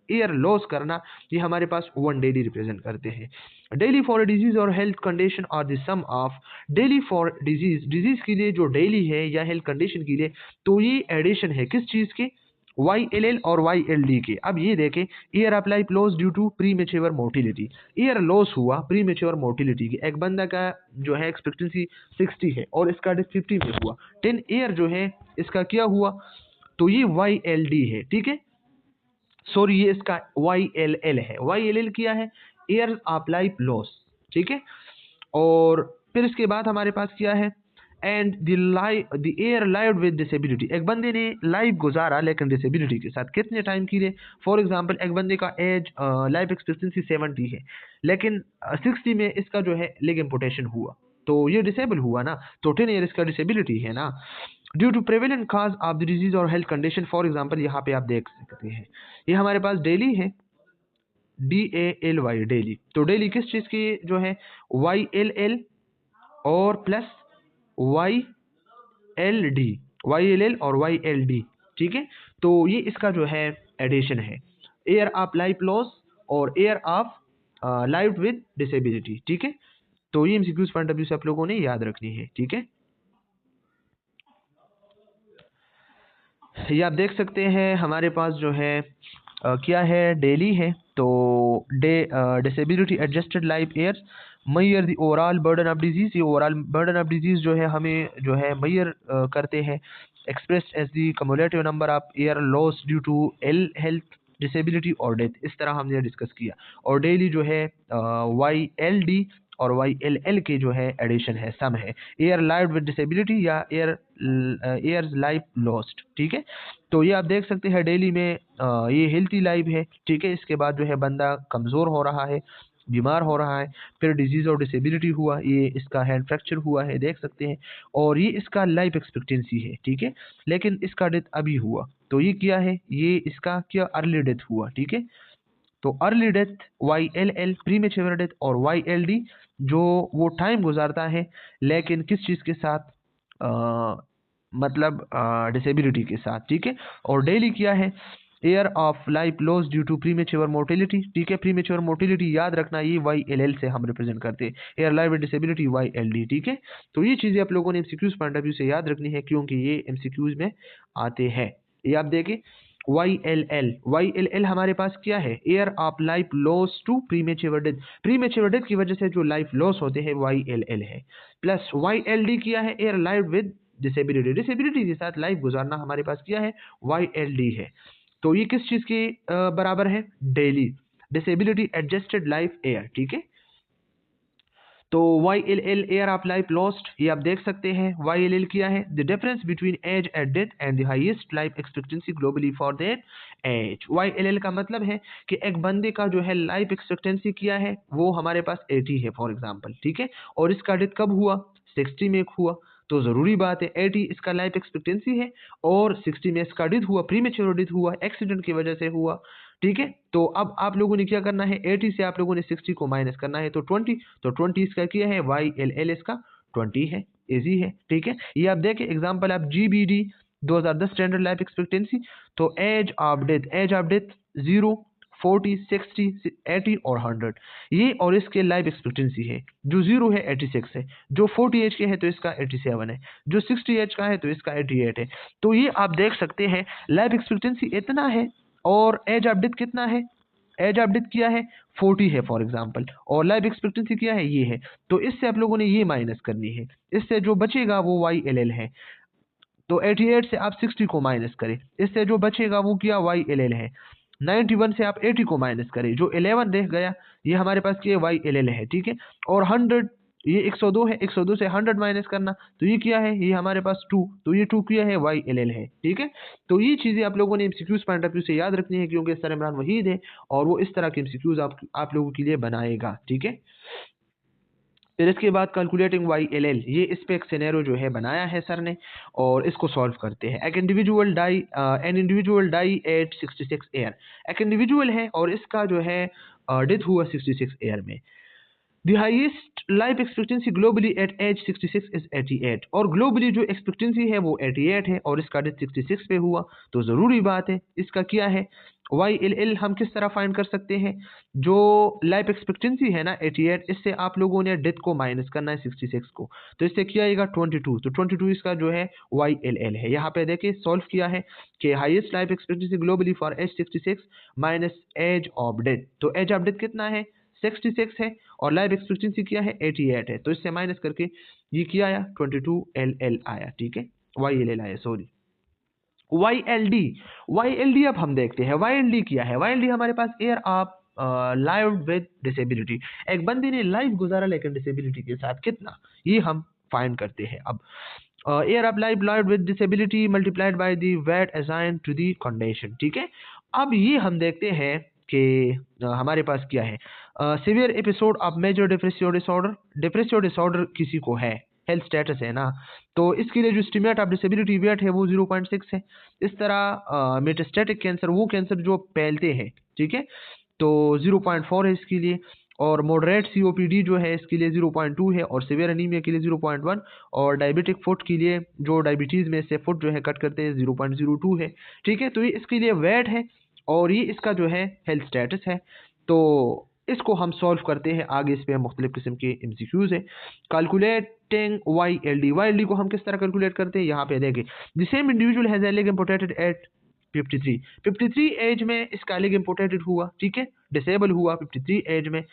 ईयर लॉस करना, ये हमारे पास 1 डेली रिप्रेजेंट करते हैं। डेली फॉर डिजीज और हेल्थ कंडीशन और the sum of DALY for disease, disease के लिए जो डेली है या हेल्थ कंडीशन के लिए, तो ये एडिशन है किस चीज के, YLL और YLD के। अब ये देखें, year of life loss due to premature mortality, year loss हुआ प्रीमेच्योर मोर्टिलिटी की। एक बंदा का जो है एक्सपेक्टेंसी 60 है और इसका डेथ 50 में हुआ, 10 ईयर जो है इसका क्या हुआ, तो ये YLD है, ठीक है, सॉरी ये इसका YLL है। YLL क्या है, ईयर ऑफ लाइफ लॉस, ठीक है। और फिर इसके बाद हमारे पास क्या है, and the year live with disability, एक बंदे ने लाइफ गुजारा लेकिन डिसेबिलिटी के साथ, कितने टाइम के लिए। फॉर एग्जांपल एक बंदे का एज लाइफ एक्सपेक्टेंसी 70 है, लेकिन 60 में इसका जो है लेग एम्पुटेशन हुआ, तो ये डिसेबल हुआ ना, तो 10 ईयर इसका डिसेबिलिटी है ना। Due to prevalent cause of the disease और हेल्थ कंडीशन, फॉर एग्जांपल यहाँ पे आप देख सकते हैं, ये हमारे पास डेली है, DALY डेली, तो डेली किस चीज की जो है, YLL और प्लस YLL और YLD, ठीक है। तो ये इसका जो है एडिशन है, ईयर ऑफ लाइफ लॉस और year of life with disability, ठीक है। तो ये MCQs पॉइंट ऑफ व्यू से आप लोगों ने याद रखनी है, ठीक है। ये आप देख सकते हैं हमारे पास जो है क्या है, डेली है, तो disability adjusted life years measure the overall burden of disease, ये ओवरऑल बर्डन ऑफ डिजीज जो है हमें जो है मैयर करते हैं, expressed as the cumulative number of year loss due to health disability और डेथ, इस तरह हमने डिस्कस किया। और डेली जो है YLD और YLL के जो है एडिशन है, सम है, ईयर लाइव विद डिसेबिलिटी या ईयर्स लाइफ लॉस्ट, ठीक है। तो ये आप देख सकते हैं डेली में ये हेल्थी लाइफ है, ठीक है। इसके बाद जो है बंदा कमज़ोर हो रहा है, बीमार हो रहा है, फिर डिजीज़ और डिसेबिलिटी हुआ, ये इसका हैंड फ्रैक्चर हुआ है, देख सकते हैं, और ये इसका लाइफ एक्सपेक्टेंसी है, ठीक है, लेकिन इसका डेथ अभी हुआ, तो ये क्या है, ये इसका क्या अर्ली डेथ हुआ, ठीक है। तो early death YLL premature death और YLD जो वो टाइम गुजारता है लेकिन किस चीज़ के साथ, मतलब डिसेबिलिटी के साथ, ठीक है। और डेली क्या है, year of life loss due to premature mortality, ठीक है, प्रीमेच्योर मोर्टिलिटी याद रखना, ये YLL से हम रिप्रेजेंट करते हैं, year life with disability YLD, ठीक है। तो ये चीज़ें आप लोगों ने MCQs पॉइंट ऑफ व्यू से याद रखनी है क्योंकि ये MCQs में आते हैं। ये आप देखें, YLL हमारे पास क्या है, year of life loss to premature death, premature death की वजह से जो लाइफ लॉस होते हैं YLL है, प्लस YLD क्या है, year life with disability, disability के साथ लाइफ गुजारना हमारे पास क्या है, YLD है। तो ये किस चीज़ के बराबर है, DALY disability adjusted life year, ठीक है। तो YLL year of life lost, ये आप देख सकते हैं, YLL क्या है, the difference between age at death and the highest life expectancy globally for that age. YLL का मतलब है कि एक बंदे का जो है लाइफ एक्सपेक्टेंसी क्या है, वो हमारे पास 80 है फॉर एग्जांपल, ठीक है, और इसका डेथ कब हुआ, 60 में हुआ, तो ज़रूरी बात है 80 इसका लाइफ एक्सपेक्टेंसी है और 60 में इसका डेथ हुआ, प्रीमेच्योर डेथ हुआ, एक्सीडेंट की वजह से हुआ, ठीक है। तो अब आप लोगों ने क्या करना है, 80 से आप लोगों ने 60 को माइनस करना है, तो 20, तो 20 इसका क्या है, YLL इसका 20 है, इजी है, ठीक है। ये आप देखें एग्जांपल आप GBD 2010 स्टैंडर्ड लाइफ एक्सपेक्टेंसी, तो एज ऑफ डेथ 0, 40, 60, 80 और 100, ये और इसके लाइफ एक्सपेक्टेंसी है, जो 0 है 86 है, जो 40 एज के है तो इसका 87 है, जो 60 एज का है तो इसका 88 है। तो ये आप देख सकते हैं लाइफ एक्सपेक्टेंसी इतना है और एज ऑफ डेथ कितना है, एज ऑफ डेथ क्या है, 40 है फॉर एग्जांपल, और लाइफ एक्सपेक्टेंसी क्या है, ये है, तो इससे आप लोगों ने ये माइनस करनी है, इससे जो बचेगा वो YLL है, तो 88 से आप 60 को माइनस करें, इससे जो बचेगा वो क्या, YLL है। 91 से आप 80 को माइनस करें, जो 11 रह गया ये हमारे पास क्या YLL है, ठीक है। और 100, ये 102 है, 102 से 100 माइनस करना, तो ये क्या है, ये हमारे पास 2, तो ये 2 क्या है, YLL है, ठीक है। तो ये चीज़ें आप लोगों ने MCQs पॉइंट ऑफ व्यू से याद रखनी है क्योंकि सर इमरान वहीद है और वो इस तरह के MCQs आप लोगों के लिए बनाएगा, ठीक है। फिर इसके बाद कैलकुलेटिंग YLL, ये इस पे एक सिनेरियो जो है बनाया है सर ने, और इसको सॉल्व करते हैं। An individual die at 66 year, एक इंडिविजुअल है और इसका जो है डेथ हुआ 66 एयर में। The highest life expectancy globally at age 66 is 88, और ग्लोबली जो एक्सपेक्टेंसी है वो 88 है और इसका डेथ 66 पे हुआ। तो ज़रूरी बात है इसका क्या है, YLL हम किस तरह फाइंड कर सकते हैं। जो लाइफ एक्सपेक्टेंसी है ना 88, इससे आप लोगों ने डेथ को माइनस करना है 66 को, तो इससे क्या आएगा 22, तो 22 इसका जो है YLL है। यहाँ पे देखिए सॉल्व किया है कि highest life expectancy globally for age 66 minus age of death, तो एज ऑफ डेथ कितना है 66 है और लाइफ एक्सपेक्टेंसी क्या है 88 है, तो इससे माइनस करके ये किया आया 22LL आया, ठीक है YLL आया, सॉरी YLD अब हम देखते हैं YLD क्या है। YLD हमारे पास year of live with disability, एक बंदे ने लाइफ गुजारा लेकिन डिसेबिलिटी के साथ कितना, ये हम फाइंड करते हैं। अब year of life live with disability multiplied by the weight assign to the condition, ठीक है। अब ये हम देखते हैं कि हमारे पास क्या है, severe episode of major depressive disorder किसी को है, हेल्थ स्टेटस है ना, तो इसके लिए जो एस्टीमेट ऑफ डिसेबिलिटी वेट है वो 0.6 है। इस तरह मेटास्टेटिक कैंसर, वो कैंसर जो फैलते हैं, ठीक है, तो 0.4 है इसके लिए, और मॉडरेट COPD जो है इसके लिए 0.2 है, और सीवियर एनीमिया के लिए 0.1, और डायबिटिक फुट के लिए जो डायबिटीज़ में से फुट जो है कट करते हैं 0.02 है, ठीक है। तो ये इसके लिए वेट है और ये इसका जो है हेल्थ स्टेटस है। तो इसको हम सॉल्व करते हैं आगे, इस पे मुख्तलिफ किस्म के MCQs है। कैलकुलेटिंग YLD को हम किस तरह कैलकुलेट करते हैं, यहाँ पे देखें the same individual has age imported at 53 age में इसका एग इम्पोर्टेटेड हुआ, ठीक है, डिसेबल हुआ 53 एज में,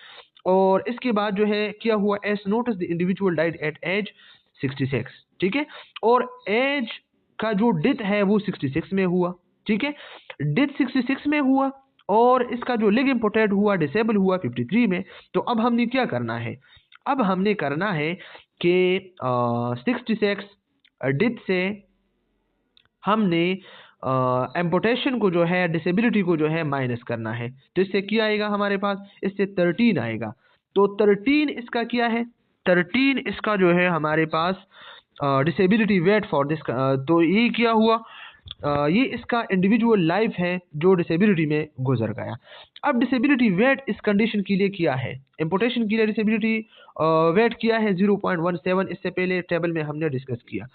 और इसके बाद जो है क्या हुआ, as notice the individual died at age 66, ठीक है, और एज का जो डेथ है वो 66 में हुआ, ठीक है, डेथ 66 में हुआ और इसका जो लेग इम्पोर्टेड हुआ डिसेबल हुआ 53 में। तो अब हमने क्या करना है, अब हमने करना है कि 66 डेथ से हमने एम्पोटेशन को जो है डिसेबिलिटी को जो है माइनस करना है, तो इससे क्या आएगा हमारे पास, इससे 13 आएगा। तो 13 इसका क्या है, 13 इसका जो है हमारे पास डिसेबिलिटी वेट फॉर दिस, तो ये क्या हुआ, ये इसका इंडिविजुअल लाइफ है जो डिसेबिलिटी में गुजर गया। अब डिसेबिलिटी वेट इस कंडीशन के लिए क्या है, इम्पोर्टेशन के लिए डिसेबिलिटी वेट किया है 0.17, इससे पहले टेबल में हमने डिस्कस किया।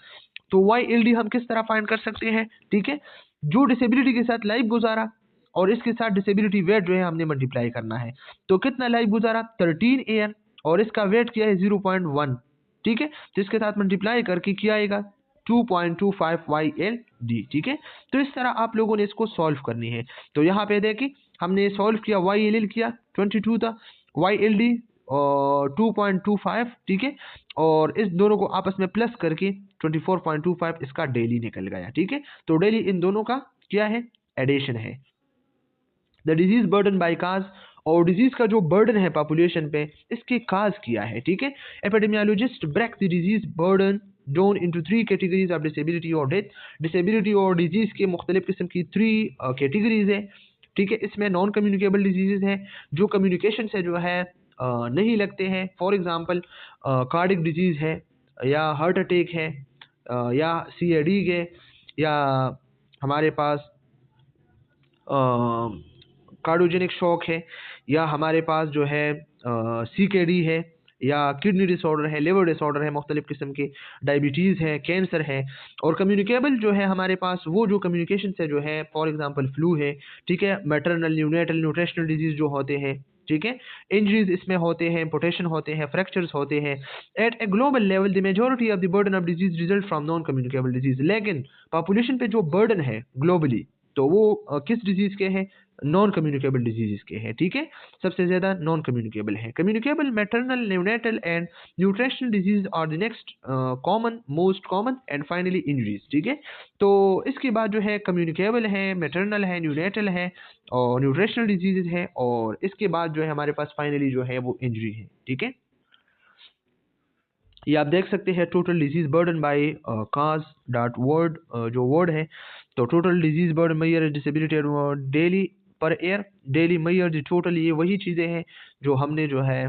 तो YLD हम किस तरह फाइंड कर सकते हैं, ठीक है, जो डिसेबिलिटी के साथ लाइफ गुजारा और इसके साथ डिसेबिलिटी वेट जो है हमने मल्टीप्लाई करना है, तो कितना लाइफ गुजारा 13 ईयर और इसका वेट किया है 0.1, ठीक है, तो इसके साथ मल्टीप्लाई करके क्या आएगा 2.25 YLD, ठीक है। तो इस तरह आप लोगों ने इसको सॉल्व करनी है। तो यहाँ पे देखिए हमने सॉल्व किया, YLL किया 22 था, YLD 2.25, ठीक है, और इस दोनों को आपस में प्लस करके 24.25 इसका डेली निकल गया, ठीक है। तो डेली इन दोनों का क्या है, एडिशन है। द डिजीज बर्डन बाय काज, और डिजीज का जो बर्डन है पॉपुलेशन पे इसके काज किया है, ठीक है। Epidemiologist break the disease burden down into 3 categories of disability और डेथ, डिसेबिलिटी और डिजीज के मुख्तलिफ किस्म की 3 कैटेगरीज है, ठीक है। इसमें नॉन कम्युनिकेबल डिजीजेज हैं जो कम्युनिकेशन से जो है नहीं लगते हैं, फॉर एग्जांपल कार्डिक डिजीज है या हार्ट अटैक है या CAD है या हमारे पास कार्डियोजेनिक शॉक है या हमारे पास जो है CKD है या किडनी डिसऑर्डर है, लिवर डिसऑर्डर है, मुख्तलिफ किस्म के डायबिटीज़ है, कैंसर है। और कम्युनिकेबल जो है हमारे पास वो जो कम्युनिकेशन से जो है, फॉर एग्जांपल फ्लू है, ठीक है, मैटरनल न्यूनेटल न्यूट्रिशनल डिजीज़ जो होते हैं, ठीक है, इंजरीज इसमें होते हैं, एम्पुटेशन होते हैं, फ्रैक्चर्स होते हैं। At a global level the majority of the burden of disease result from non communicable disease, लेकिन पॉपुलेशन पे जो बर्डन है ग्लोबली तो वो किस डिजीज के हैं, नॉन कम्युनिकेबल डिजीज़ के हैं, ठीक है, सबसे ज़्यादा नॉन कम्युनिकेबल है। Communicable maternal neonatal and nutritional disease are the next common, most common and finally injuries, ठीक है। तो इसके बाद जो है कम्युनिकेबल है, मैटरनल है, न्यूनेटल है और न्यूट्रिशनल डिजीज़ है, और इसके बाद जो है हमारे पास फाइनली जो है वो इंजरी है, ठीक है। ये आप देख सकते हैं total disease burden by cause dot word, जो वर्ड है, तो total disease burden measure disability DALY per year, DALY measure total, ये वही चीज़ें हैं जो हमने जो है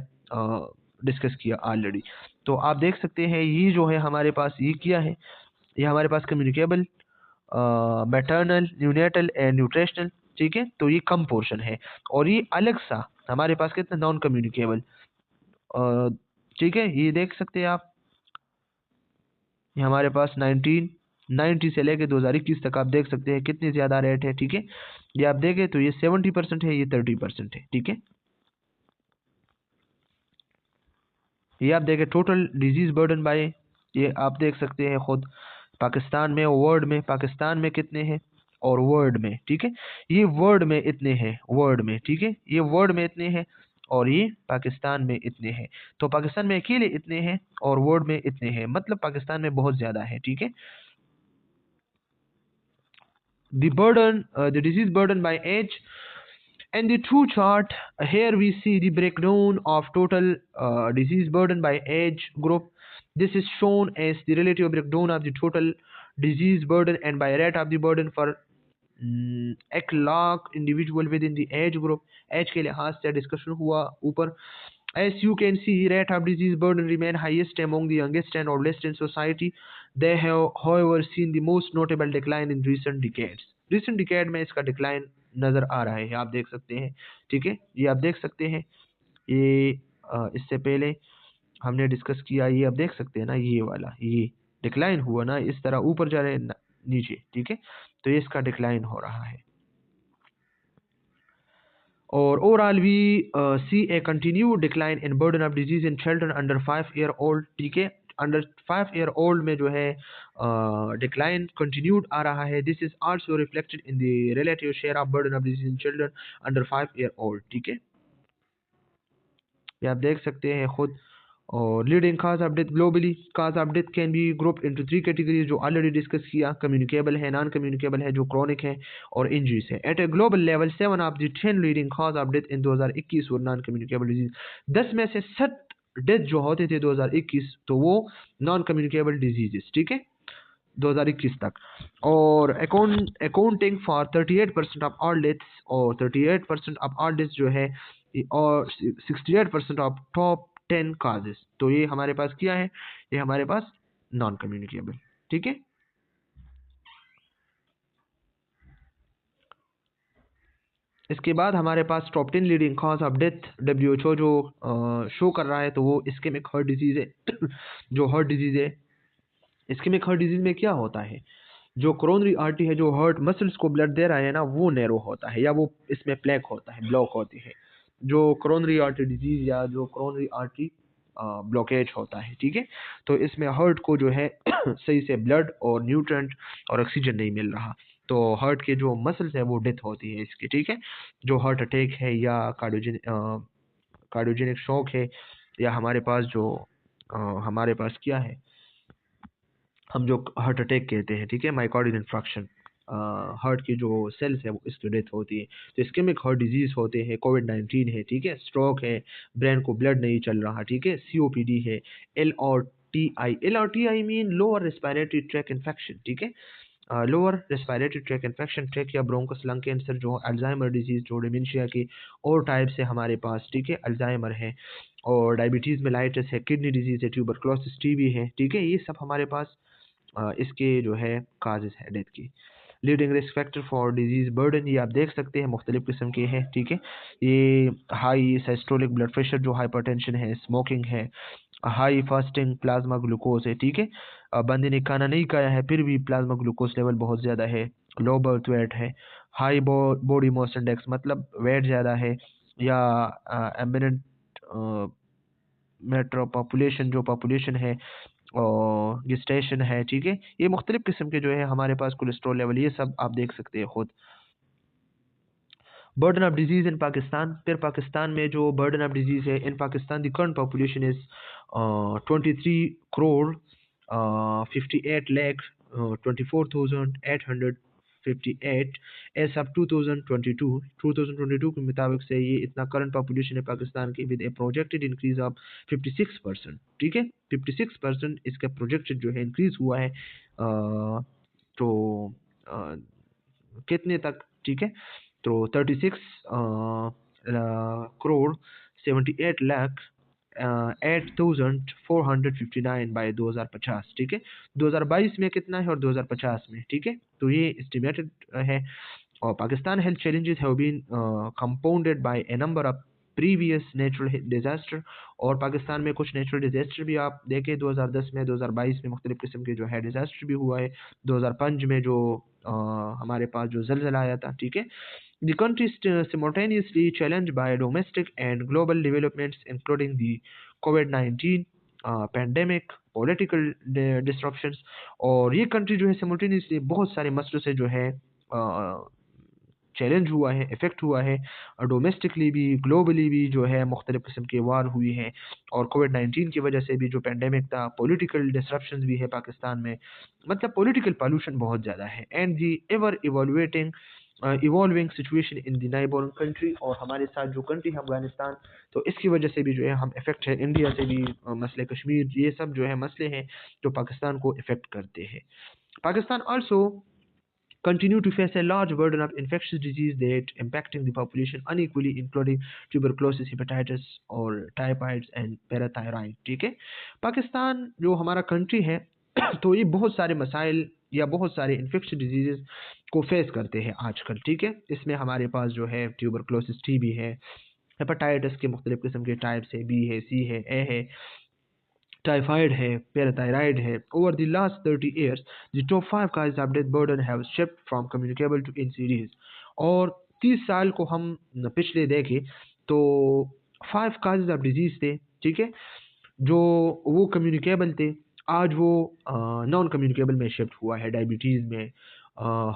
डिस्कस किया ऑलरेडी। तो आप देख सकते हैं ये जो है हमारे पास ये क्या है, ये हमारे पास communicable, maternal, neonatal and nutritional, ठीक है। तो ये कम पोर्शन है, और ये अलग सा हमारे पास कितना नॉन कम्युनिकेबल, ठीक है। ये देख सकते हैं आप, ये हमारे पास 1990 से लेके 2021 तक आप देख सकते हैं कितनी ज़्यादा रेट है, ठीक है। ये आप देखें तो ये 70% है, ये 30% है, ठीक है। ये आप देखें टोटल डिजीज बर्डन बाय, ये आप देख सकते हैं खुद, पाकिस्तान में, वर्ल्ड में, पाकिस्तान में कितने हैं और वर्ल्ड में, ठीक है। ये वर्ल्ड में इतने हैं, वर्ल्ड में, ठीक है, ये वर्ल्ड में इतने हैं, और ये पाकिस्तान में इतने हैं। तो पाकिस्तान में अकेले इतने हैं और वर्ल्ड में इतने हैं, मतलब पाकिस्तान में बहुत ज़्यादा है, ठीक है। The burden, the disease burden by age, and the two chart, here we see the breakdown of total disease burden by age group. This is shown as the relative breakdown of the total disease burden and by rate of the burden for 1 lakh individual within the age group. Age के लिहाज से discussion हुआ ऊपर। As you can see, rate of disease burden remain highest among the youngest and oldest in society. They have, however, seen the most notable decline in recent decades. Recent decade में इसका decline नज़र आ रहा है, आप देख सकते हैं, ठीक है। ये आप देख सकते हैं, ये इससे पहले हमने डिस्कस किया, ये आप देख सकते हैं ना, ये वाला ये डिक्लाइन हुआ ना, इस तरह ऊपर जा रहे हैं नीचे, ठीक है। तो ये इसका डिक्लाइन हो रहा है। और overall we see a continue decline in burden of disease in children under 5 year old, ठीक है। अंडर 5 ईयर ओल्ड में जो है डिक्लाइन कंटिन्यूड आ रहा है। This is also reflected in the relative share of burden of disease in children under 5 year old, ठीक है। ये आप देख सकते हैं खुद। और leading cause of death globally, cause of death can be group into 3 categories, जो ऑलरेडी डिस्कस किया, कम्युनिकेबल है, नॉन कम्युनिकेबल है, जो क्रॉनिक है, और इंजरीज है। At a global level 7 of the 10 leading cause of death in 2021 were non communicable disease. 10 में से 7 डेथ जो होते थे 2021, तो वो नॉन कम्युनिकेबल डिजीजेस, ठीक है, 2021 तक। और accounting for 38% of all deaths, और 38% ऑफ ऑल डेथ्स जो है, और 68% ऑफ टॉप 10 काजेस। तो ये हमारे पास क्या है, ये हमारे पास नॉन कम्युनिकेबल, ठीक है। इसके बाद हमारे पास top 10 leading cause of death WHO जो शो कर रहा है, तो वो इस्केमिक हार्ट डिजीज है। जो हार्ट डिजीज है, इस्केमिक हार्ट डिजीज में क्या होता है, जो कोरोनरी आर्टरी है, जो हार्ट मसल्स को ब्लड दे रहा है ना, वो नैरो होता है, या वो इसमें प्लेक होता है, ब्लॉक होती है, जो कोरोनरी आर्टरी डिजीज या जो कोरोनरी आर्टरी ब्लॉकेज होता है, ठीक है। तो इसमें हार्ट को जो है सही से ब्लड और न्यूट्रेंट और ऑक्सीजन नहीं मिल रहा, तो हार्ट के जो मसल्स है वो डेथ होती है इसकी, ठीक है। जो हार्ट अटैक है, या कार्डियोजेनिक शॉक है, या हमारे पास जो हमारे पास क्या है, हम जो हार्ट अटैक कहते हैं, ठीक है, माइकार्डियल इन्फ्रैक्शन, हार्ट की जो सेल्स है वो इसकी डेथ होती है। तो इस्केमिक हार्ट डिजीज होते हैं, कोविड-19 है, ठीक है, स्ट्रोक है, ब्रेन को ब्लड नहीं चल रहा, ठीक है, COPD है, LRTI mean lower respiratory tract infection, ठीक है। Lower respiratory tract infection, track या ब्रोंकस लंग कैंसर, जो अल्जाइमर डिजीज, जो डिमेंशिया की और टाइप से हमारे पास, ठीक है, अल्जाइमर है, और डायबिटीज़ मेलाइटिस है, किडनी डिजीज है, ट्यूबरक्लोसिस, TB है, ठीक है। ये सब हमारे पास इसके जो है काजेज है डेथ की। Leading risk factor for disease burden, ये आप देख सकते हैं मुख्तलिफ किस्म के हैं, ठीक है। ये हाई सिस्टोलिक ब्लड प्रेशर, जो हाइपरटेंशन है, स्मोकिंग है, हाई फास्टिंग प्लाज्मा ग्लूकोज है, ठीक है। बंदे ने खाना नहीं खाया है फिर भी प्लाज्मा ग्लूकोज लेवल बहुत ज़्यादा है, लो बर्थ वेट है, हाई बॉडी मास इंडेक्स, मतलब वेट ज़्यादा है, या एमिनेंट मेट्रो पॉपुलेशन, जो पॉपुलेशन है, और gestation है, ठीक है। ये मुख्तलिफ किस्म के जो है हमारे पास कोलेस्ट्रॉल लेवल, ये सब आप देख सकते हैं खुद। Burden of disease in Pakistan, फिर पाकिस्तान में जो बर्डन ऑफ डिजीज है, in Pakistan the current population is 23 crore 58 lakh 24,858 as of 2022 के मुताबिक से, ये इतना करंट पॉपुलेशन है पाकिस्तान की, with A projected increase of 56%, ठीक है, 56% इसका प्रोजेक्टेड जो है इंक्रीज हुआ है, तो अ, कितने तक, ठीक है। तो 36 करोड़ 78 लाख 8,459 बाय 2050, ठीक है। 2022 में कितना है और 2050 में, ठीक है। तो ये एस्टिमेटेड है। और Pakistan health challenges have been compounded by a number of previous natural disaster। और पाकिस्तान में कुछ नेचुरल डिजास्टर भी आप देखें, 2010 में, 2022 में मुख्तलिफ किस्म के जो है डिजास्टर भी हुआ है। 2005 में जो हमारे पास जो जलजला आया था, ठीक है। The country is simultaneously challenged by domestic and global developments, including the COVID-19 pandemic, political disruptions। और ये कंट्री जो है simultaneously बहुत सारे मसलों से जो है चैलेंज हुआ है, इफेक्ट हुआ है। और डोमेस्टिकली भी, ग्लोबली भी जो है मुख्तलिफ किस्म की वार हुई है। और कोविड-19 की वजह से भी जो पेंडेमिक था, पॉलिटिकल डिसरप्शंस भी है पाकिस्तान में, मतलब पॉलिटिकल पॉल्यूशन बहुत ज़्यादा है। And the ever evolvating evolving situation in the neighbouring country. और हमारे साथ जो कंट्री है अफगानिस्तान, तो इसकी वजह से भी जो है हम इफेक्ट है। इंडिया से भी मसले कश्मीर, ये सब जो है मसले हैं जो पाकिस्तान को इफेक्ट करते हैं। Pakistan also continue to face a large burden of infectious disease that impacting the population unequally, including tuberculosis, hepatitis और typhoid and parathyroid, ठीक है। पाकिस्तान जो हमारा कंट्री है तो ये बहुत सारे मसाइल या बहुत सारे इन्फेक्शियस डिजीजेस को फेस करते हैं आजकल, ठीक है। इसमें हमारे पास जो है ट्यूबरक्लोसिस, टीबी है, हेपेटाइटिस के मुख्तलिफ किस्म के टाइप्स है, बी है, सी है, ए है, टाइफाइड है, पैराथायराइड है। Over the last 30 years, the top 5 causes of death burden have shifted from communicable to insidious। और 30 साल को हम पिछले देखें तो 5 causes of disease थे, ठीक है, जो वो कम्युनिकेबल थे, आज वो नॉन कम्युनिकेबल में शिफ्ट हुआ है। डायबिटीज़ में,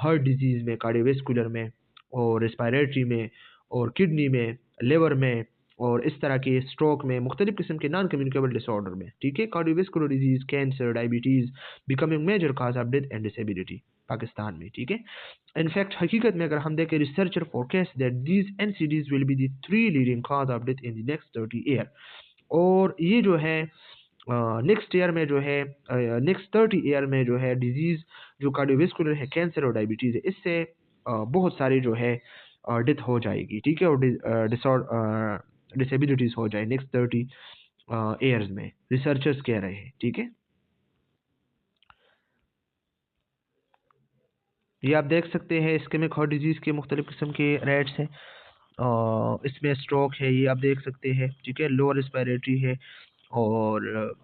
हार्ट डिजीज़ में, कार्डियोवेस्कुलर में, और रेस्पिरेटरी में, और किडनी में, लिवर में, और इस तरह के स्ट्रोक में, मुख्तलिफ किस्म के नॉन कम्युनिकेबल डिसऑर्डर में, ठीक है। Cardiovascular disease, cancer, diabetes becoming major cause of death and disability Pakistan में, ठीक है। इनफैक्ट हकीकत में अगर हम देखें, researcher forecast that these NCDs will be the 3 leading cause of death in the next 30 year. और ये जो है नेक्स्ट ईयर में जो है, नेक्स्ट 30 ईयर में जो है डिजीज़ जो कार्डियोवेस्कुलर है, कैंसर और डायबिटीज़ है, इससे बहुत सारी जो है डेथ हो जाएगी, ठीक है। और डिसेबिलिटीज़ हो जाए नेक्स्ट 30 ईयर्स में, रिसर्चर्स कह रहे हैं, ठीक है। ये आप देख सकते हैं इस्केमिक हार्ट डिजीज़ के मुख्तलिफ किस्म के रेट्स हैं। इसमें स्ट्रोक है, ये आप देख सकते हैं, ठीक है। लोअर रेस्पिरेटरी है, और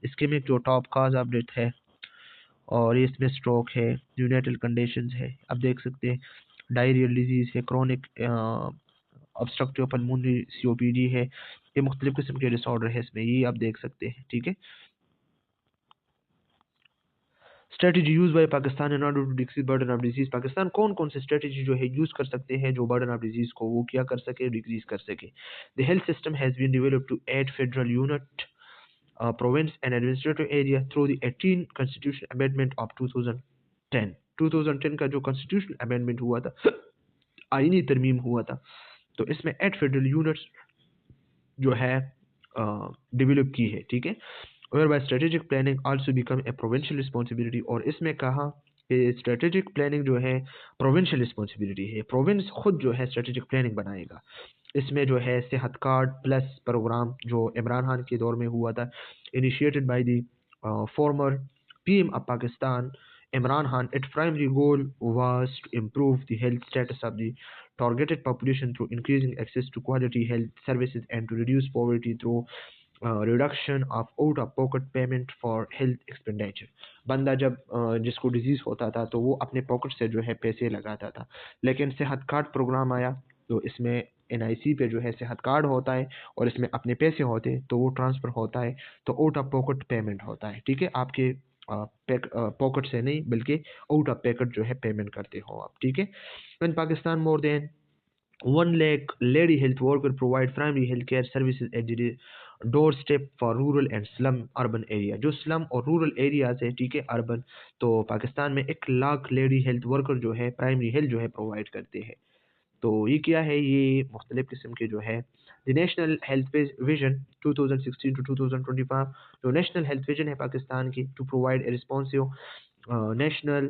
इस्केमिक जो टॉप काज ऑफ डेथ है, और ये इसमें स्ट्रोक है, यूनाइटल कंडीशंस है, आप देख सकते हैं। डायरियल डिजीज़ है, क्रोनिक ऑब्स्ट्रक्टिव पल्मोनरी सीओपीडी है, ये मुख्तलिफ किस्म के डिसऑर्डर है इसमें, ये आप देख सकते हैं, ठीक है। Strategy use by Pakistan in order to decrease burden of disease. Pakistan कौन कौन से स्ट्रेटजी जो है यूज कर सकते हैं जो बर्डन ऑफ डिजीज को वो क्या कर सके, डिक्रीज कर सके। The health system has been developed to aid federal unit, province and administrative area through the 18th constitutional amendment of 2010। 2010 का जो constitutional amendment हुआ था, आईनी तरमीम हुआ था, तो इसमें 8 फेडरल यूनिट्स जो है डेवलप की है, ठीक है। whereby strategic planning also become a provincial responsibility। और इसमें कहा कि स्ट्रेटेजिक प्लानिंग जो है प्रोविंशियल रिस्पॉन्सिबिलिटी है, प्रोविंस खुद जो है स्ट्रेटेजिक प्लानिंग बनाएगा। इसमें जो है सेहत कार्ड प्लस प्रोग्राम जो इमरान खान के दौर में हुआ था, initiated by the former PM of Pakistan Imran Khan, its primary goal was to improve the health status of the targeted population through increasing access to quality health services and to reduce poverty through reduction of out of pocket payment for health expenditure. बंदा जब जिसको disease होता था तो वो अपने pocket से जो है पैसे लगाता था, लेकिन सेहत कार्ड प्रोग्राम आया तो इसमें एनआईसी पे जो है सेहत कार्ड होता है, और इसमें अपने पैसे होते हैं तो वो ट्रांसफ़र होता है, तो आउट ऑफ पॉकेट पेमेंट होता है, ठीक है। आपके पॉकेट से नहीं बल्कि आउट ऑफ पैकेट जो है पेमेंट करते हो आप, ठीक है। In Pakistan more than 1 lakh lady health worker provide primary healthcare services at the doorstep for rural and slum urban area। जो स्लम और रूरल एरियाज है, ठीक है, अर्बन, तो पाकिस्तान में 1 लाख लेडी हेल्थ वर्कर जो है प्राइमरी हेल्थ जो है प्रोवाइड करते हैं। तो ये क्या है, ये मुख्तलिफ किस्म के जो है the national health vision 2016 to 2025, जो नेशनल हेल्थ विजन है पाकिस्तान की, to provide a responsive national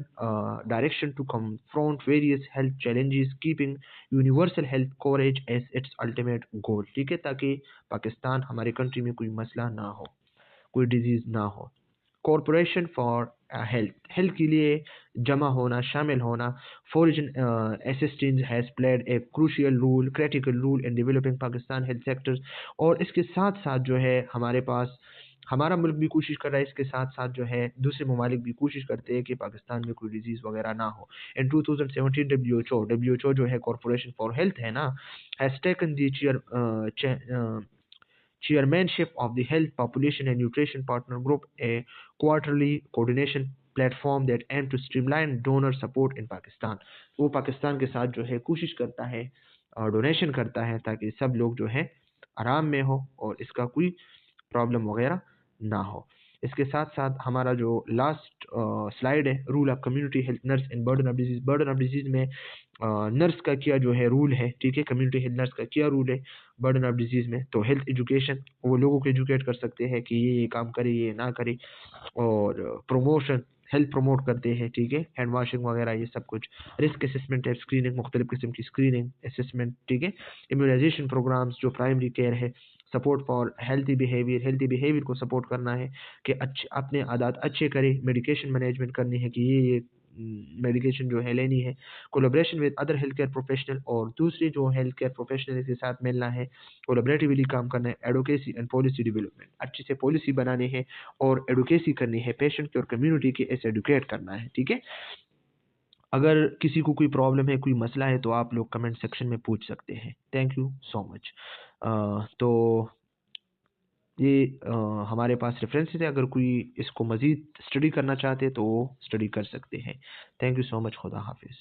direction to confront various health challenges, keeping universal health coverage as its ultimate goal. ठीक है, ताकि पाकिस्तान हमारे कंट्री में कोई मसला ना हो, कोई डिजीज ना हो. कॉरपोरेशन फॉर हेल्थ के लिए जमा होना, शामिल होना. Foreign assistance has played a crucial role, critical role in developing Pakistan health sectors. और इसके साथ साथ जो है हमारे पास हमारा मुल्क भी कोशिश कर रहा है, इसके साथ साथ जो है दूसरे ममालिक भी कोशिश करते हैं कि पाकिस्तान में कोई डिजीज़ वगैरह ना हो. इन 2017 डब्ल्यू एच ओ जो है कॉरपोरेशन फॉर हेल्थ है ना, has taken the chairmanship of the Health, Population and Nutrition Partner Group, a quarterly coordination platform that aim to streamline donor support in Pakistan. वो पाकिस्तान के साथ जो है कोशिश करता है और डोनेशन करता है ताकि सब लोग जो है आराम में हो और इसका कोई प्रॉब्लम वगैरह ना हो. इसके साथ साथ हमारा जो लास्ट स्लाइड है, rule of community health nurse in burden of disease. Burden of disease में नर्स का क्या जो है रूल है, ठीक है, कम्युनिटी हेल्थ नर्स का क्या रूल है बर्डन ऑफ डिजीज में. तो हेल्थ एजुकेशन, वो लोगों को एजुकेट कर सकते हैं कि ये काम करे, ये ना करे. और प्रमोशन, हेल्थ प्रमोट करते हैं, ठीक है, हैंड वॉशिंग वगैरह ये सब कुछ. रिस्क असेसमेंट है, स्क्रीनिंग, मुख्तलिफ किस्म की स्क्रीनिंग असेसमेंट, ठीक है. इम्यूनाइजेशन प्रोग्राम्स जो प्राइमरी केयर है. सपोर्ट फॉर हेल्थी बिहेवियर को सपोर्ट करना है कि अच्छे अपने आदत अच्छे करें. मेडिकेशन मैनेजमेंट करनी है कि ये मेडिकेशन जो है लेनी है. Collaboration with other health care professional, और दूसरे जो हेल्थ केयर प्रोफेशनल के साथ मिलना है, कोलैबोरेटिवली काम करना है. एडवोकेसी एंड पॉलिसी डेवलपमेंट, अच्छे से पॉलिसी बनाने हैं और एडवोकेसी करनी है, पेशेंट की और कम्युनिटी के ऐसे एडुकेट करना है, ठीक है. अगर किसी को कोई प्रॉब्लम है, कोई मसला है, तो आप लोग कमेंट सेक्शन में पूछ सकते हैं. Thank you so much. तो ये हमारे पास रेफरेंसेस है, अगर कोई इसको मज़ीद स्टडी करना चाहते तो वो स्टडी कर सकते हैं. Thank you so much. खुदा हाफिज़.